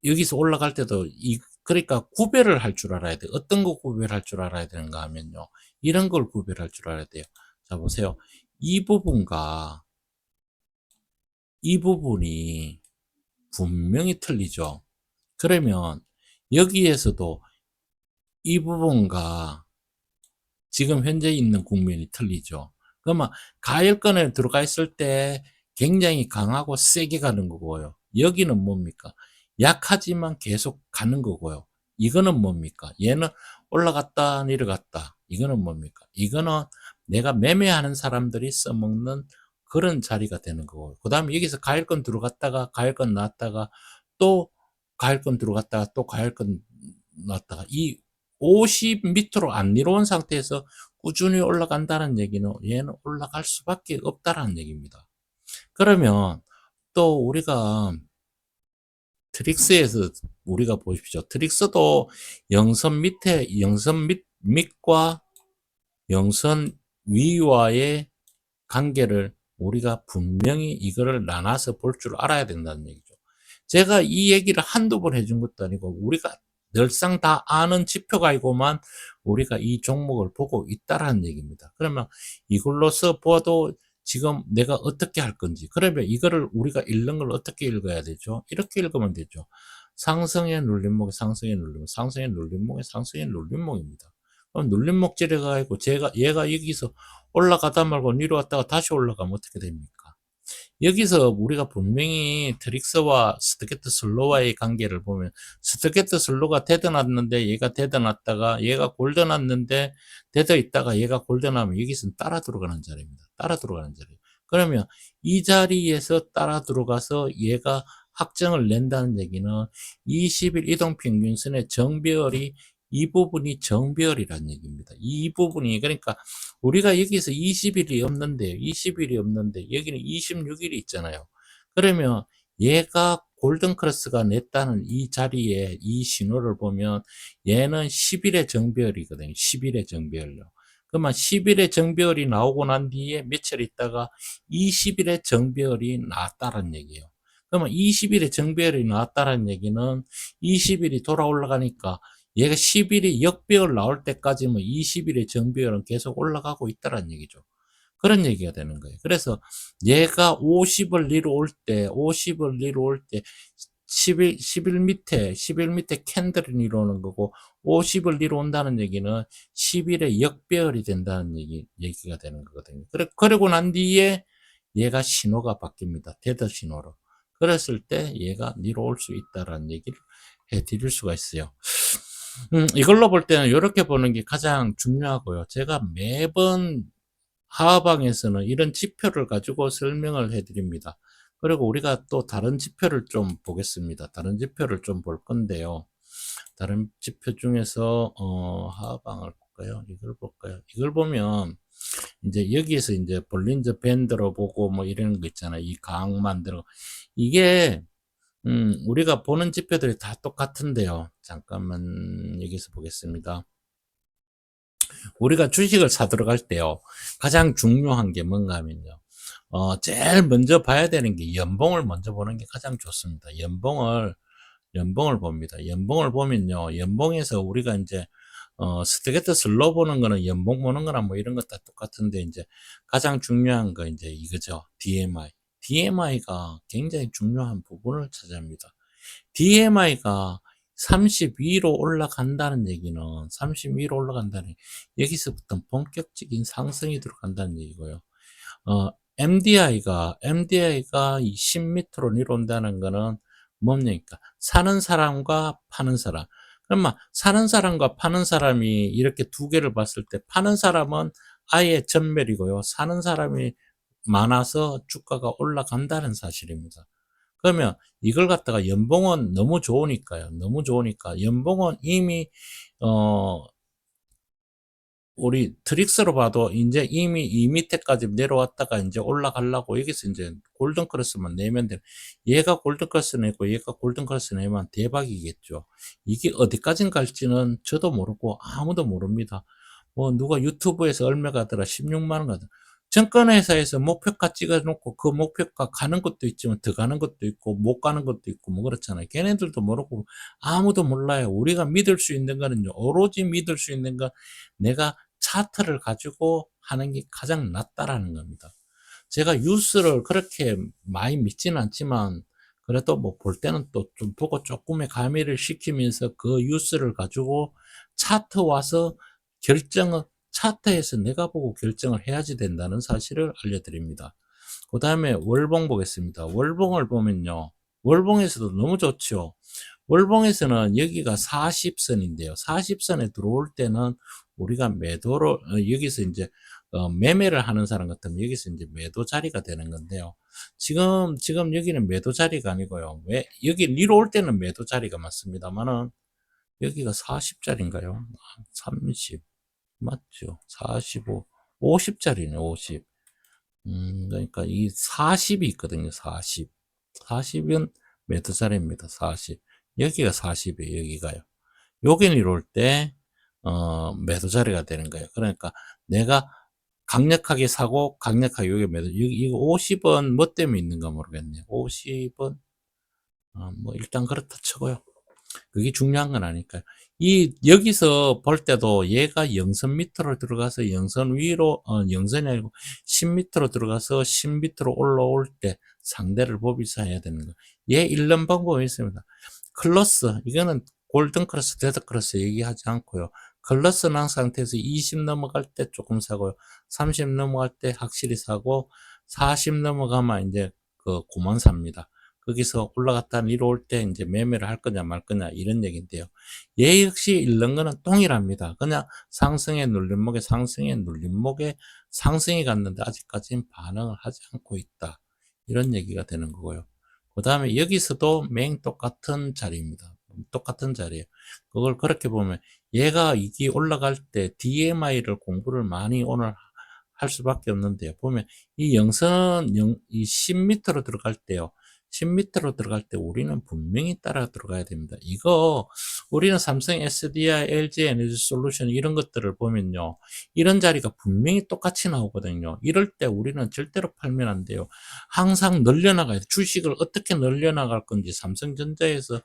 여기서 올라갈 때도 그러니까 구별을 할 줄 알아야 돼요. 어떤 거 구별할 줄 알아야 되는가 하면요. 이런 걸 구별할 줄 알아야 돼요. 자, 보세요. 이 부분과 이 부분이 분명히 틀리죠. 그러면 여기에서도 이 부분과 지금 현재 있는 국면이 틀리죠. 그러면 가열권에 들어가 있을 때 굉장히 강하고 세게 가는 거고요. 여기는 뭡니까? 약하지만 계속 가는 거고요. 이거는 뭡니까? 얘는 올라갔다 내려갔다. 이거는 뭡니까? 이거는 내가 매매하는 사람들이 써먹는 그런 자리가 되는 거고요. 그 다음에 여기서 가열권 들어갔다가 가열권 나왔다가 또 가열권 들어갔다가 또 가열권 나왔다가 이 50 밑으로 안 내려온 상태에서 꾸준히 올라간다는 얘기는 얘는 올라갈 수밖에 없다라는 얘기입니다. 그러면 또 우리가 트릭스에서 우리가 보십시오. 트릭스도 영선 밑과 영선 위와의 관계를 우리가 분명히 이거를 나눠서 볼 줄 알아야 된다는 얘기죠. 제가 이 얘기를 한두 번 해준 것도 아니고 우리가 늘상 다 아는 지표가이고만 우리가 이 종목을 보고 있다라는 얘기입니다. 그러면 이걸로서 보아도 지금 내가 어떻게 할 건지, 그러면 이거를 우리가 읽는 걸 어떻게 읽어야 되죠? 이렇게 읽으면 되죠. 상승의 눌림목이 상승의 눌림목, 상승의 눌림목이 상승의 눌림목입니다. 그럼 눌림목질해 가지고 얘가 여기서 올라가다 말고 위로 왔다가 다시 올라가면 어떻게 됩니까? 여기서 우리가 분명히 트릭스와 스트게트 슬로와의 관계를 보면 스트게트 슬로가 데드났는데 얘가 데드났다가 얘가 골드났는데 데드 있다가 얘가 골드나면 여기서는 따라 들어가는 자리입니다. 따라 들어가는 자리. 그러면 이 자리에서 따라 들어가서 얘가 확정을 낸다는 얘기는 20일 이동평균선의 정배열이 이 부분이 정배열이라는 얘기입니다. 이 부분이 그러니까 우리가 여기서 20일이 없는데 20일이 없는데 여기는 26일이 있잖아요. 그러면 얘가 골든크로스가 냈다는 이 자리에 이 신호를 보면 얘는 10일의 정배열이거든요. 10일의 정배열로. 그러면 10일의 정배열이 나오고 난 뒤에 며칠 있다가 20일의 정배열이 나왔다는 얘기예요. 그러면 20일의 정배열이 나왔다는 얘기는 20일이 돌아 올라가니까 얘가 10일이 역배열 나올 때까지는 20일의 정배열은 계속 올라가고 있다는 얘기죠. 그런 얘기가 되는 거예요. 그래서 얘가 50을 이루올 때, 50을 이루올 때 10일 밑에 캔들을 이루는 거고 50을 이루온다는 얘기는 10일의 역배열이 된다는 얘기가 되는 거거든요. 그러고 난 뒤에 얘가 신호가 바뀝니다. 데드 신호로. 그랬을 때 얘가 이루올 수 있다라는 얘기를 해 드릴 수가 있어요. 이걸로 볼 때는 이렇게 보는 게 가장 중요하고요. 제가 매번 하하방에서는 이런 지표를 가지고 설명을 해 드립니다. 그리고 우리가 또 다른 지표를 좀 보겠습니다. 다른 지표를 좀 볼 건데요. 다른 지표 중에서 하하방을 볼까요? 이걸 볼까요? 이걸 보면 이제 여기에서 이제 볼린저 밴드로 보고 뭐 이런 거 있잖아요. 이 강 만들어 이게 우리가 보는 지표들이 다 똑같은데요. 잠깐만 여기서 보겠습니다. 우리가 주식을 사들어 갈 때요. 가장 중요한 게 뭔가 하면요. 제일 먼저 봐야 되는 게 연봉을 먼저 보는 게 가장 좋습니다. 연봉을 봅니다. 연봉을 보면요. 연봉에서 우리가 이제 스트레이트 슬로 보는 거는 연봉 보는 거나 뭐 이런 것 다 똑같은데 이제 가장 중요한 거 이제 이거죠. DMI. DMI가 굉장히 중요한 부분을 차지합니다. DMI가 32로 올라간다는 얘기는 32로 올라간다는 여기서부터 본격적인 상승이 들어간다는 얘기고요. MDI가 10m로 내려온다는 거는 뭡니까? 사는 사람과 파는 사람. 그러면 사는 사람과 파는 사람이 이렇게 두 개를 봤을 때 파는 사람은 아예 전멸이고요. 사는 사람이 많아서 주가가 올라간다는 사실입니다. 그러면 이걸 갖다가 연봉은 너무 좋으니까요. 너무 좋으니까 연봉은 이미 어 우리 트릭스로 봐도 이제 이미 이 밑에까지 내려왔다가 이제 올라가려고 여기서 이제 골든크로스만 내면 돼. 얘가 골든크로스 내고 얘가 골든크로스 내면 대박이겠죠. 이게 어디까지 갈지는 저도 모르고 아무도 모릅니다. 뭐 누가 유튜브에서 얼마 가더라 16만 원 가더라. 증권회사에서 목표가 찍어놓고 그 목표가 가는 것도 있지만 더 가는 것도 있고 못 가는 것도 있고 뭐 그렇잖아요. 걔네들도 모르고 아무도 몰라요. 우리가 믿을 수 있는 거는요. 오로지 믿을 수 있는 건 내가 차트를 가지고 하는 게 가장 낫다라는 겁니다. 제가 뉴스를 그렇게 많이 믿지는 않지만 그래도 뭐 볼 때는 또 좀 보고 조금의 가미를 시키면서 그 뉴스를 가지고 차트 와서 결정을 차트에서 내가 보고 결정을 해야지 된다는 사실을 알려드립니다. 그 다음에 월봉 보겠습니다. 월봉을 보면요. 월봉에서도 너무 좋죠. 월봉에서는 여기가 40선인데요. 40선에 들어올 때는 우리가 매도를 여기서 이제 매매를 하는 사람 같으면 여기서 이제 매도 자리가 되는 건데요. 지금 여기는 매도 자리가 아니고요. 왜 여기 위로 올 때는 매도 자리가 맞습니다만은 여기가 40자리인가요? 30 맞죠? 45 50자리네 50. 그러니까 이 40이 있거든요. 40. 40은 매도 자리입니다. 40. 여기가 40이에요. 여기가요. 여기 이룰 때 매도 자리가 되는 거예요. 그러니까 내가 강력하게 사고 강력하게 여기 매도 이거 50원 뭐 때문에 있는가 모르겠네요. 50원 뭐 일단 그렇다 치고요. 그게 중요한 건 아닐까요? 여기서 볼 때도 얘가 영선 밑으로 들어가서 영선 위로, 영선이 아니고 10m로 들어가서 10m로 올라올 때 상대를 보면서 해야 되는 거. 얘 읽는 방법이 있습니다. 클러스, 이거는 골든 크로스, 데드 크로스 얘기하지 않고요. 클러스 난 상태에서 20 넘어갈 때 조금 사고요. 30 넘어갈 때 확실히 사고, 40 넘어가면 이제 그 고만삽니다. 거기서 올라갔다 내려올 때 이제 매매를 할 거냐 말 거냐 이런 얘기인데요. 얘 역시 읽는 거는 동일합니다. 그냥 상승의 눌림목에 상승의 눌림목에 상승이 갔는데 아직까지는 반응을 하지 않고 있다. 이런 얘기가 되는 거고요. 그 다음에 여기서도 맹 똑같은 자리입니다. 똑같은 자리예요. 그걸 그렇게 보면 얘가 이게 올라갈 때 DMI를 공부를 많이 오늘 할 수밖에 없는데요. 보면 이 영선, 이 10m로 들어갈 때요. 10m로 들어갈 때 우리는 분명히 따라 들어가야 됩니다. 이거 우리는 삼성 SDI, LG 에너지 솔루션 이런 것들을 보면요. 이런 자리가 분명히 똑같이 나오거든요. 이럴 때 우리는 절대로 팔면 안 돼요. 항상 늘려나가야 돼. 주식을 어떻게 늘려나갈 건지 삼성전자에서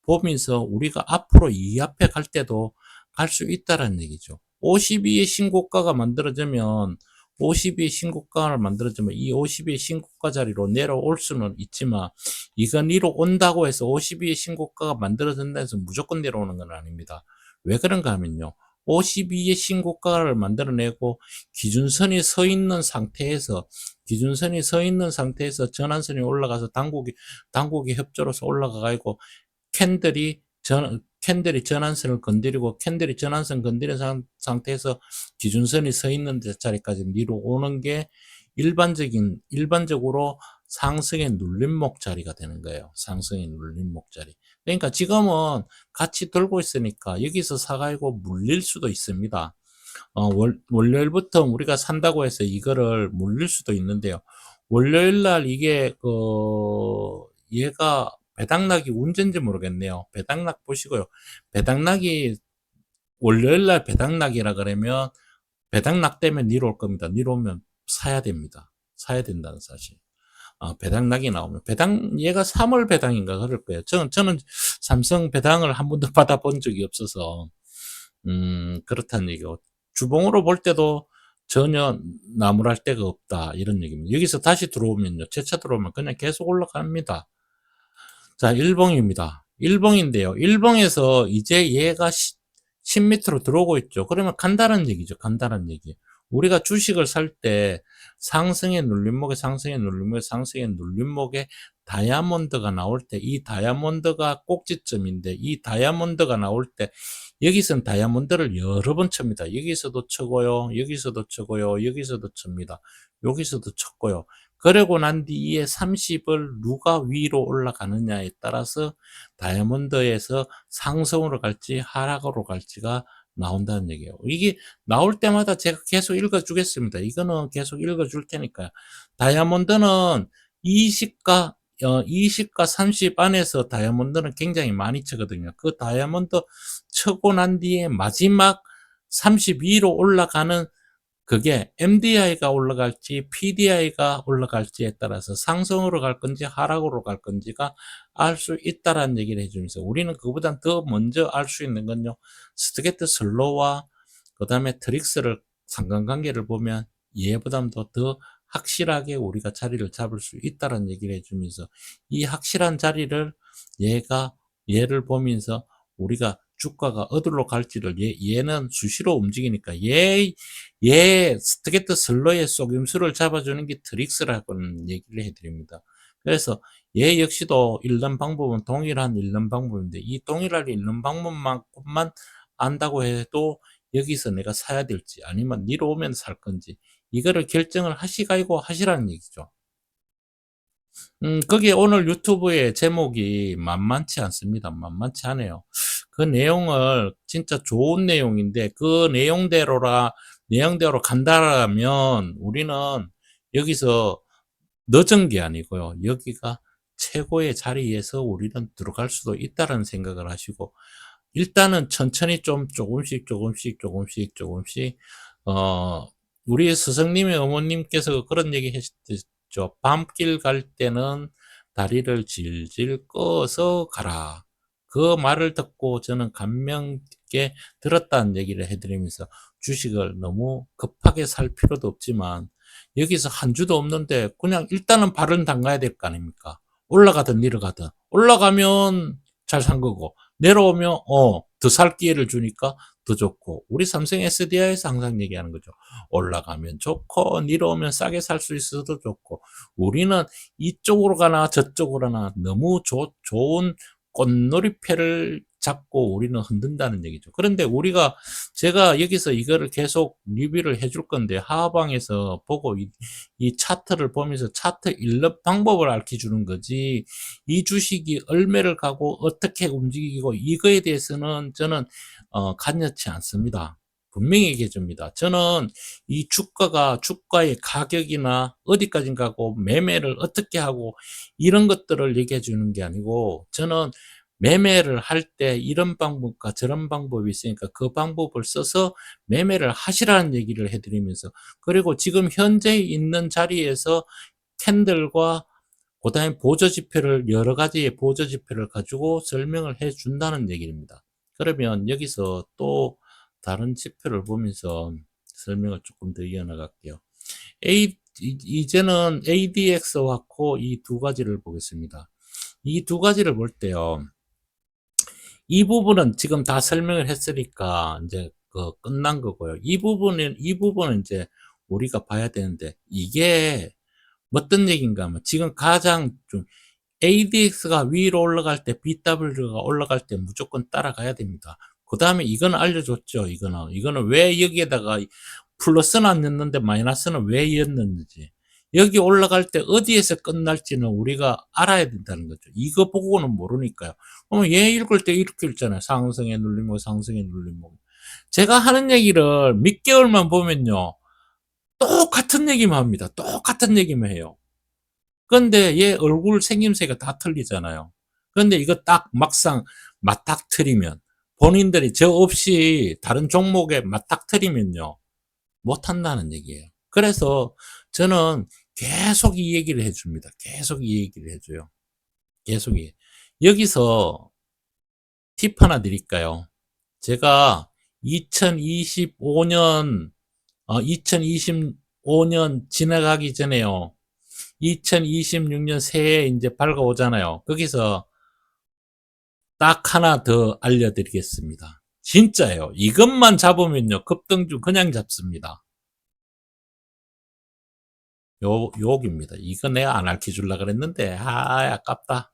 보면서 우리가 앞으로 이 앞에 갈 때도 갈 수 있다라는 얘기죠. 52의 신고가가 만들어지면 52의 신고가를 만들어지면 이 52의 신고가 자리로 내려올 수는 있지만 이건 위로 온다고 해서 52의 신고가가 만들어진다 해서 무조건 내려오는 건 아닙니다. 왜 그런가 하면요. 52의 신고가를 만들어내고 기준선이 서 있는 상태에서 전환선이 올라가서 당국이 협조로서 올라가고 캔들이 전환선을 건드리고 캔들이 전환선 건드린 상태에서 기준선이 서 있는 자리까지 위로 오는 게 일반적으로 상승의 눌림목 자리가 되는 거예요. 상승의 눌림목 자리. 그러니까 지금은 같이 돌고 있으니까 여기서 사가지고 물릴 수도 있습니다. 월요일부터 우리가 산다고 해서 이거를 물릴 수도 있는데요. 월요일 날 이게 얘가 배당락이 언제인지 모르겠네요. 배당락 보시고요. 배당락이 월요일 날 배당락이라 그러면 배당락 때문에 니로 올 겁니다. 니로 오면 사야 됩니다. 사야 된다는 사실. 배당락이 나오면 얘가 3월 배당인가 그럴 거예요. 저는 삼성 배당을 한 번도 받아본 적이 없어서 그렇다는 얘기고 주봉으로 볼 때도 전혀 나무랄 데가 없다 이런 얘기입니다. 여기서 다시 들어오면요. 재차 들어오면 그냥 계속 올라갑니다. 자, 일봉입니다. 일봉인데요. 일봉에서 이제 얘가 10m로 들어오고 있죠. 그러면 간다는 얘기죠. 간다는 얘기. 우리가 주식을 살 때 상승의 눌림목에 다이아몬드가 나올 때 이 다이아몬드가 꼭지점인데 이 다이아몬드가 나올 때 여기서는 다이아몬드를 여러 번 칩니다. 여기서도 쳐고요. 여기서도 쳐고요. 여기서도 칩니다. 여기서도 쳤고요. 그러고 난 뒤에 30을 누가 위로 올라가느냐에 따라서 다이아몬드에서 상승으로 갈지 하락으로 갈지가 나온다는 얘기예요. 이게 나올 때마다 제가 계속 읽어주겠습니다. 이거는 계속 읽어줄 테니까요. 다이아몬드는 20과 30 안에서 다이아몬드는 굉장히 많이 치거든요. 그 다이아몬드 쳐고 난 뒤에 마지막 32로 올라가는 그게 MDI가 올라갈지 PDI가 올라갈지에 따라서 상승으로 갈 건지 하락으로 갈 건지가 알 수 있다라는 얘기를 해주면서 우리는 그보다 더 먼저 알 수 있는 건요. 스트게트 슬로우와 그 다음에 트릭스를 상관관계를 보면 얘보다도 더 확실하게 우리가 자리를 잡을 수 있다라는 얘기를 해주면서 이 확실한 자리를 얘를 보면서 우리가 주가가 어디로 갈지를 얘는 수시로 움직이니까 스트게트 슬러의 속임수를 잡아주는 게 트릭스라고는 얘기를 해드립니다. 그래서 얘 역시도 읽는 방법은 동일한 읽는 방법인데 이 동일한 읽는 방법만큼만 안다고 해도 여기서 내가 사야 될지 아니면 니로 오면 살 건지 이거를 결정을 하시라는 얘기죠. 거기에 오늘 유튜브의 제목이 만만치 않습니다. 만만치 않아요. 그 내용을 진짜 좋은 내용인데 그 내용대로 간다라면 우리는 여기서 늦은 게 아니고요. 여기가 최고의 자리에서 우리는 들어갈 수도 있다는 생각을 하시고 일단은 천천히 조금씩 우리 스승님의 어머님께서 그런 얘기 하셨죠. 밤길 갈 때는 다리를 질질 꺼서 가라. 그 말을 듣고 저는 감명 깊게 들었다는 얘기를 해드리면서 주식을 너무 급하게 살 필요도 없지만 여기서 한 주도 없는데 그냥 일단은 발은 담가야 될 거 아닙니까? 올라가든 내려가든 올라가면 잘 산 거고 내려오면 더 살 기회를 주니까 더 좋고, 우리 삼성 SDI에서 항상 얘기하는 거죠. 올라가면 좋고 내려오면 싸게 살 수 있어도 좋고, 우리는 이쪽으로 가나 저쪽으로 가나 너무 좋은 꽃놀이패를 잡고 우리는 흔든다는 얘기죠. 그런데 우리가, 제가 여기서 이거를 계속 리뷰를 해줄 건데, 하방에서 보고 이 차트를 보면서 차트 일럽 방법을 알려 주는 거지, 이 주식이 얼매를 가고 어떻게 움직이고 이거에 대해서는 저는 간여치 않습니다. 분명히 얘기해 줍니다. 저는 이 주가의 가격이나 어디까지 가고 매매를 어떻게 하고 이런 것들을 얘기해 주는 게 아니고, 저는 매매를 할 때 이런 방법과 저런 방법이 있으니까 그 방법을 써서 매매를 하시라는 얘기를 해드리면서, 그리고 지금 현재 있는 자리에서 캔들과 그다음에 보조지표를, 여러 가지의 보조지표를 가지고 설명을 해 준다는 얘기입니다. 그러면 여기서 또 다른 지표를 보면서 설명을 조금 더 이어나갈게요. 이제는 ADX하고 이 두 가지를 보겠습니다. 이 두 가지를 볼 때요, 이 부분은 지금 다 설명을 했으니까 이제 끝난 거고요. 이 부분은 이제 우리가 봐야 되는데, 이게 어떤 얘기인가 하면, 지금 가장 좀 ADX가 위로 올라갈 때 BW가 올라갈 때 무조건 따라가야 됩니다. 그 다음에 이거는 알려줬죠. 이거는 왜 여기에다가 플러스는 안 넣는데 마이너스는 왜 넣는지, 여기 올라갈 때 어디에서 끝날지는 우리가 알아야 된다는 거죠. 이거 보고는 모르니까요. 얘 읽을 때 이렇게 읽잖아요. 상승에 눌리고 상승에 눌리고. 제가 하는 얘기를 몇 개월만 보면요, 똑같은 얘기만 합니다. 똑같은 얘기만 해요. 근데 얘 얼굴 생김새가 다 틀리잖아요. 근데 이거 딱 막상 맞닥뜨리면, 본인들이 저 없이 다른 종목에 맞닥뜨리면요, 못한다는 얘기예요. 그래서 저는 계속 이 얘기를 해줍니다. 계속 이 얘기를 해줘요. 계속 여기서 팁 하나 드릴까요? 제가 2025년 지나가기 전에요, 2026년 새해 이제 밝아오잖아요. 거기서 딱 하나 더 알려드리겠습니다. 진짜예요. 이것만 잡으면요, 급등주 그냥 잡습니다. 요겁니다. 이거 내가 안 알려주려고 그랬는데, 아깝다.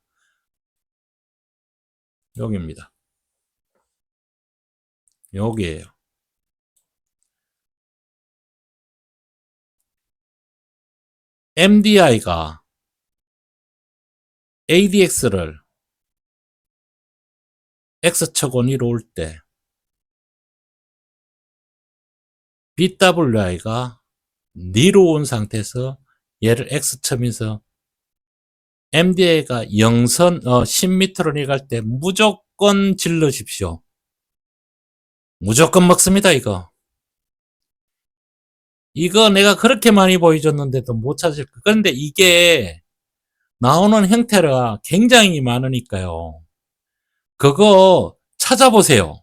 여기입니다. 여기에요. MDI가 ADX를 X축 원위로 올 때, BWI가 니로 온 상태에서 얘를 X첨에서 MDI가 10m로 내려갈 때 무조건 질러십시오. 무조건 먹습니다, 이거. 이거 내가 그렇게 많이 보여줬는데도 못 찾을 거. 그런데 이게 나오는 형태가 굉장히 많으니까요. 그거 찾아보세요.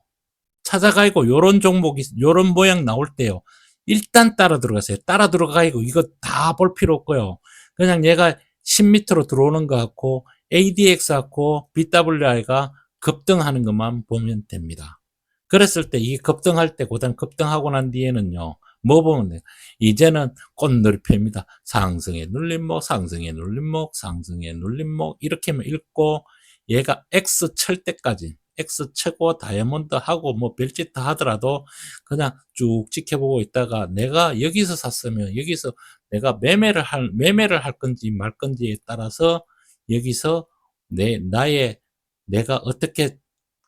찾아가지고 요런 종목이, 요런 모양 나올 때요, 일단 따라 들어가세요. 따라 들어가지고 이거 다 볼 필요 없고요. 그냥 얘가 10m로 들어오는 것 같고 ADX 같고 BWI가 급등하는 것만 보면 됩니다. 그랬을 때 이 급등할 때, 고단 급등하고 난 뒤에는요, 뭐 보면 돼요? 이제는 꽃놀이표입니다. 상승의 눌림목, 상승의 눌림목, 상승의 눌림목, 이렇게만 읽고, 얘가 X 칠 때까지, X 최고 다이아몬드 하고 뭐 별짓 다 하더라도 그냥 쭉 지켜보고 있다가, 내가 여기서 샀으면 여기서 내가 매매를 할 건지 말 건지에 따라서, 여기서 내가 어떻게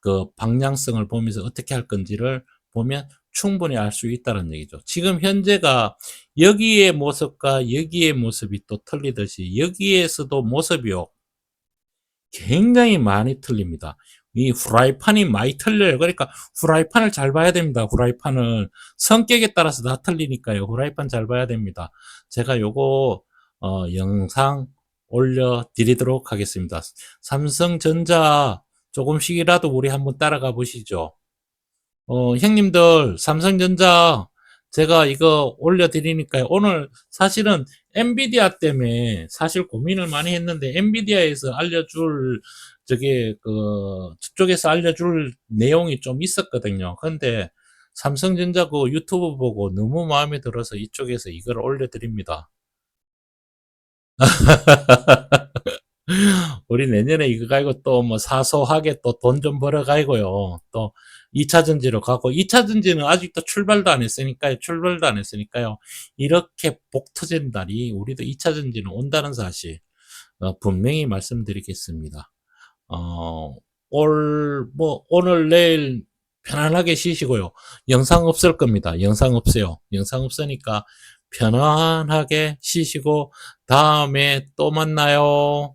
그 방향성을 보면서 어떻게 할 건지를 보면 충분히 알 수 있다는 얘기죠. 지금 현재가 여기의 모습과 여기의 모습이 또 틀리듯이, 여기에서도 모습이요, 굉장히 많이 틀립니다. 이 후라이팬이 많이 틀려요. 그러니까 후라이팬을 잘 봐야 됩니다. 후라이팬을 성격에 따라서 다 틀리니까요. 후라이팬 잘 봐야 됩니다. 제가 요거 영상 올려드리도록 하겠습니다. 삼성전자 조금씩이라도 우리 한번 따라가 보시죠. 형님들, 삼성전자 제가 이거 올려드리니까요. 오늘 사실은 엔비디아 때문에 사실 고민을 많이 했는데, 엔비디아에서 알려줄, 저쪽에서 알려줄 내용이 좀 있었거든요. 근데 삼성전자 그 유튜브 보고 너무 마음에 들어서 이쪽에서 이걸 올려드립니다. 우리 내년에 이거 가지고 또 뭐 사소하게 또 돈 좀 벌어 가지고요. 또 2차 전지로 가고 2차 전지는 아직도 출발도 안 했으니까요. 이렇게 복 터진 날이 우리도 2차 전지는 온다는 사실 분명히 말씀드리겠습니다. 어, 뭐 오늘 내일 편안하게 쉬시고요. 영상 없을 겁니다. 영상 없어요. 영상 없으니까 편안하게 쉬시고 다음에 또 만나요.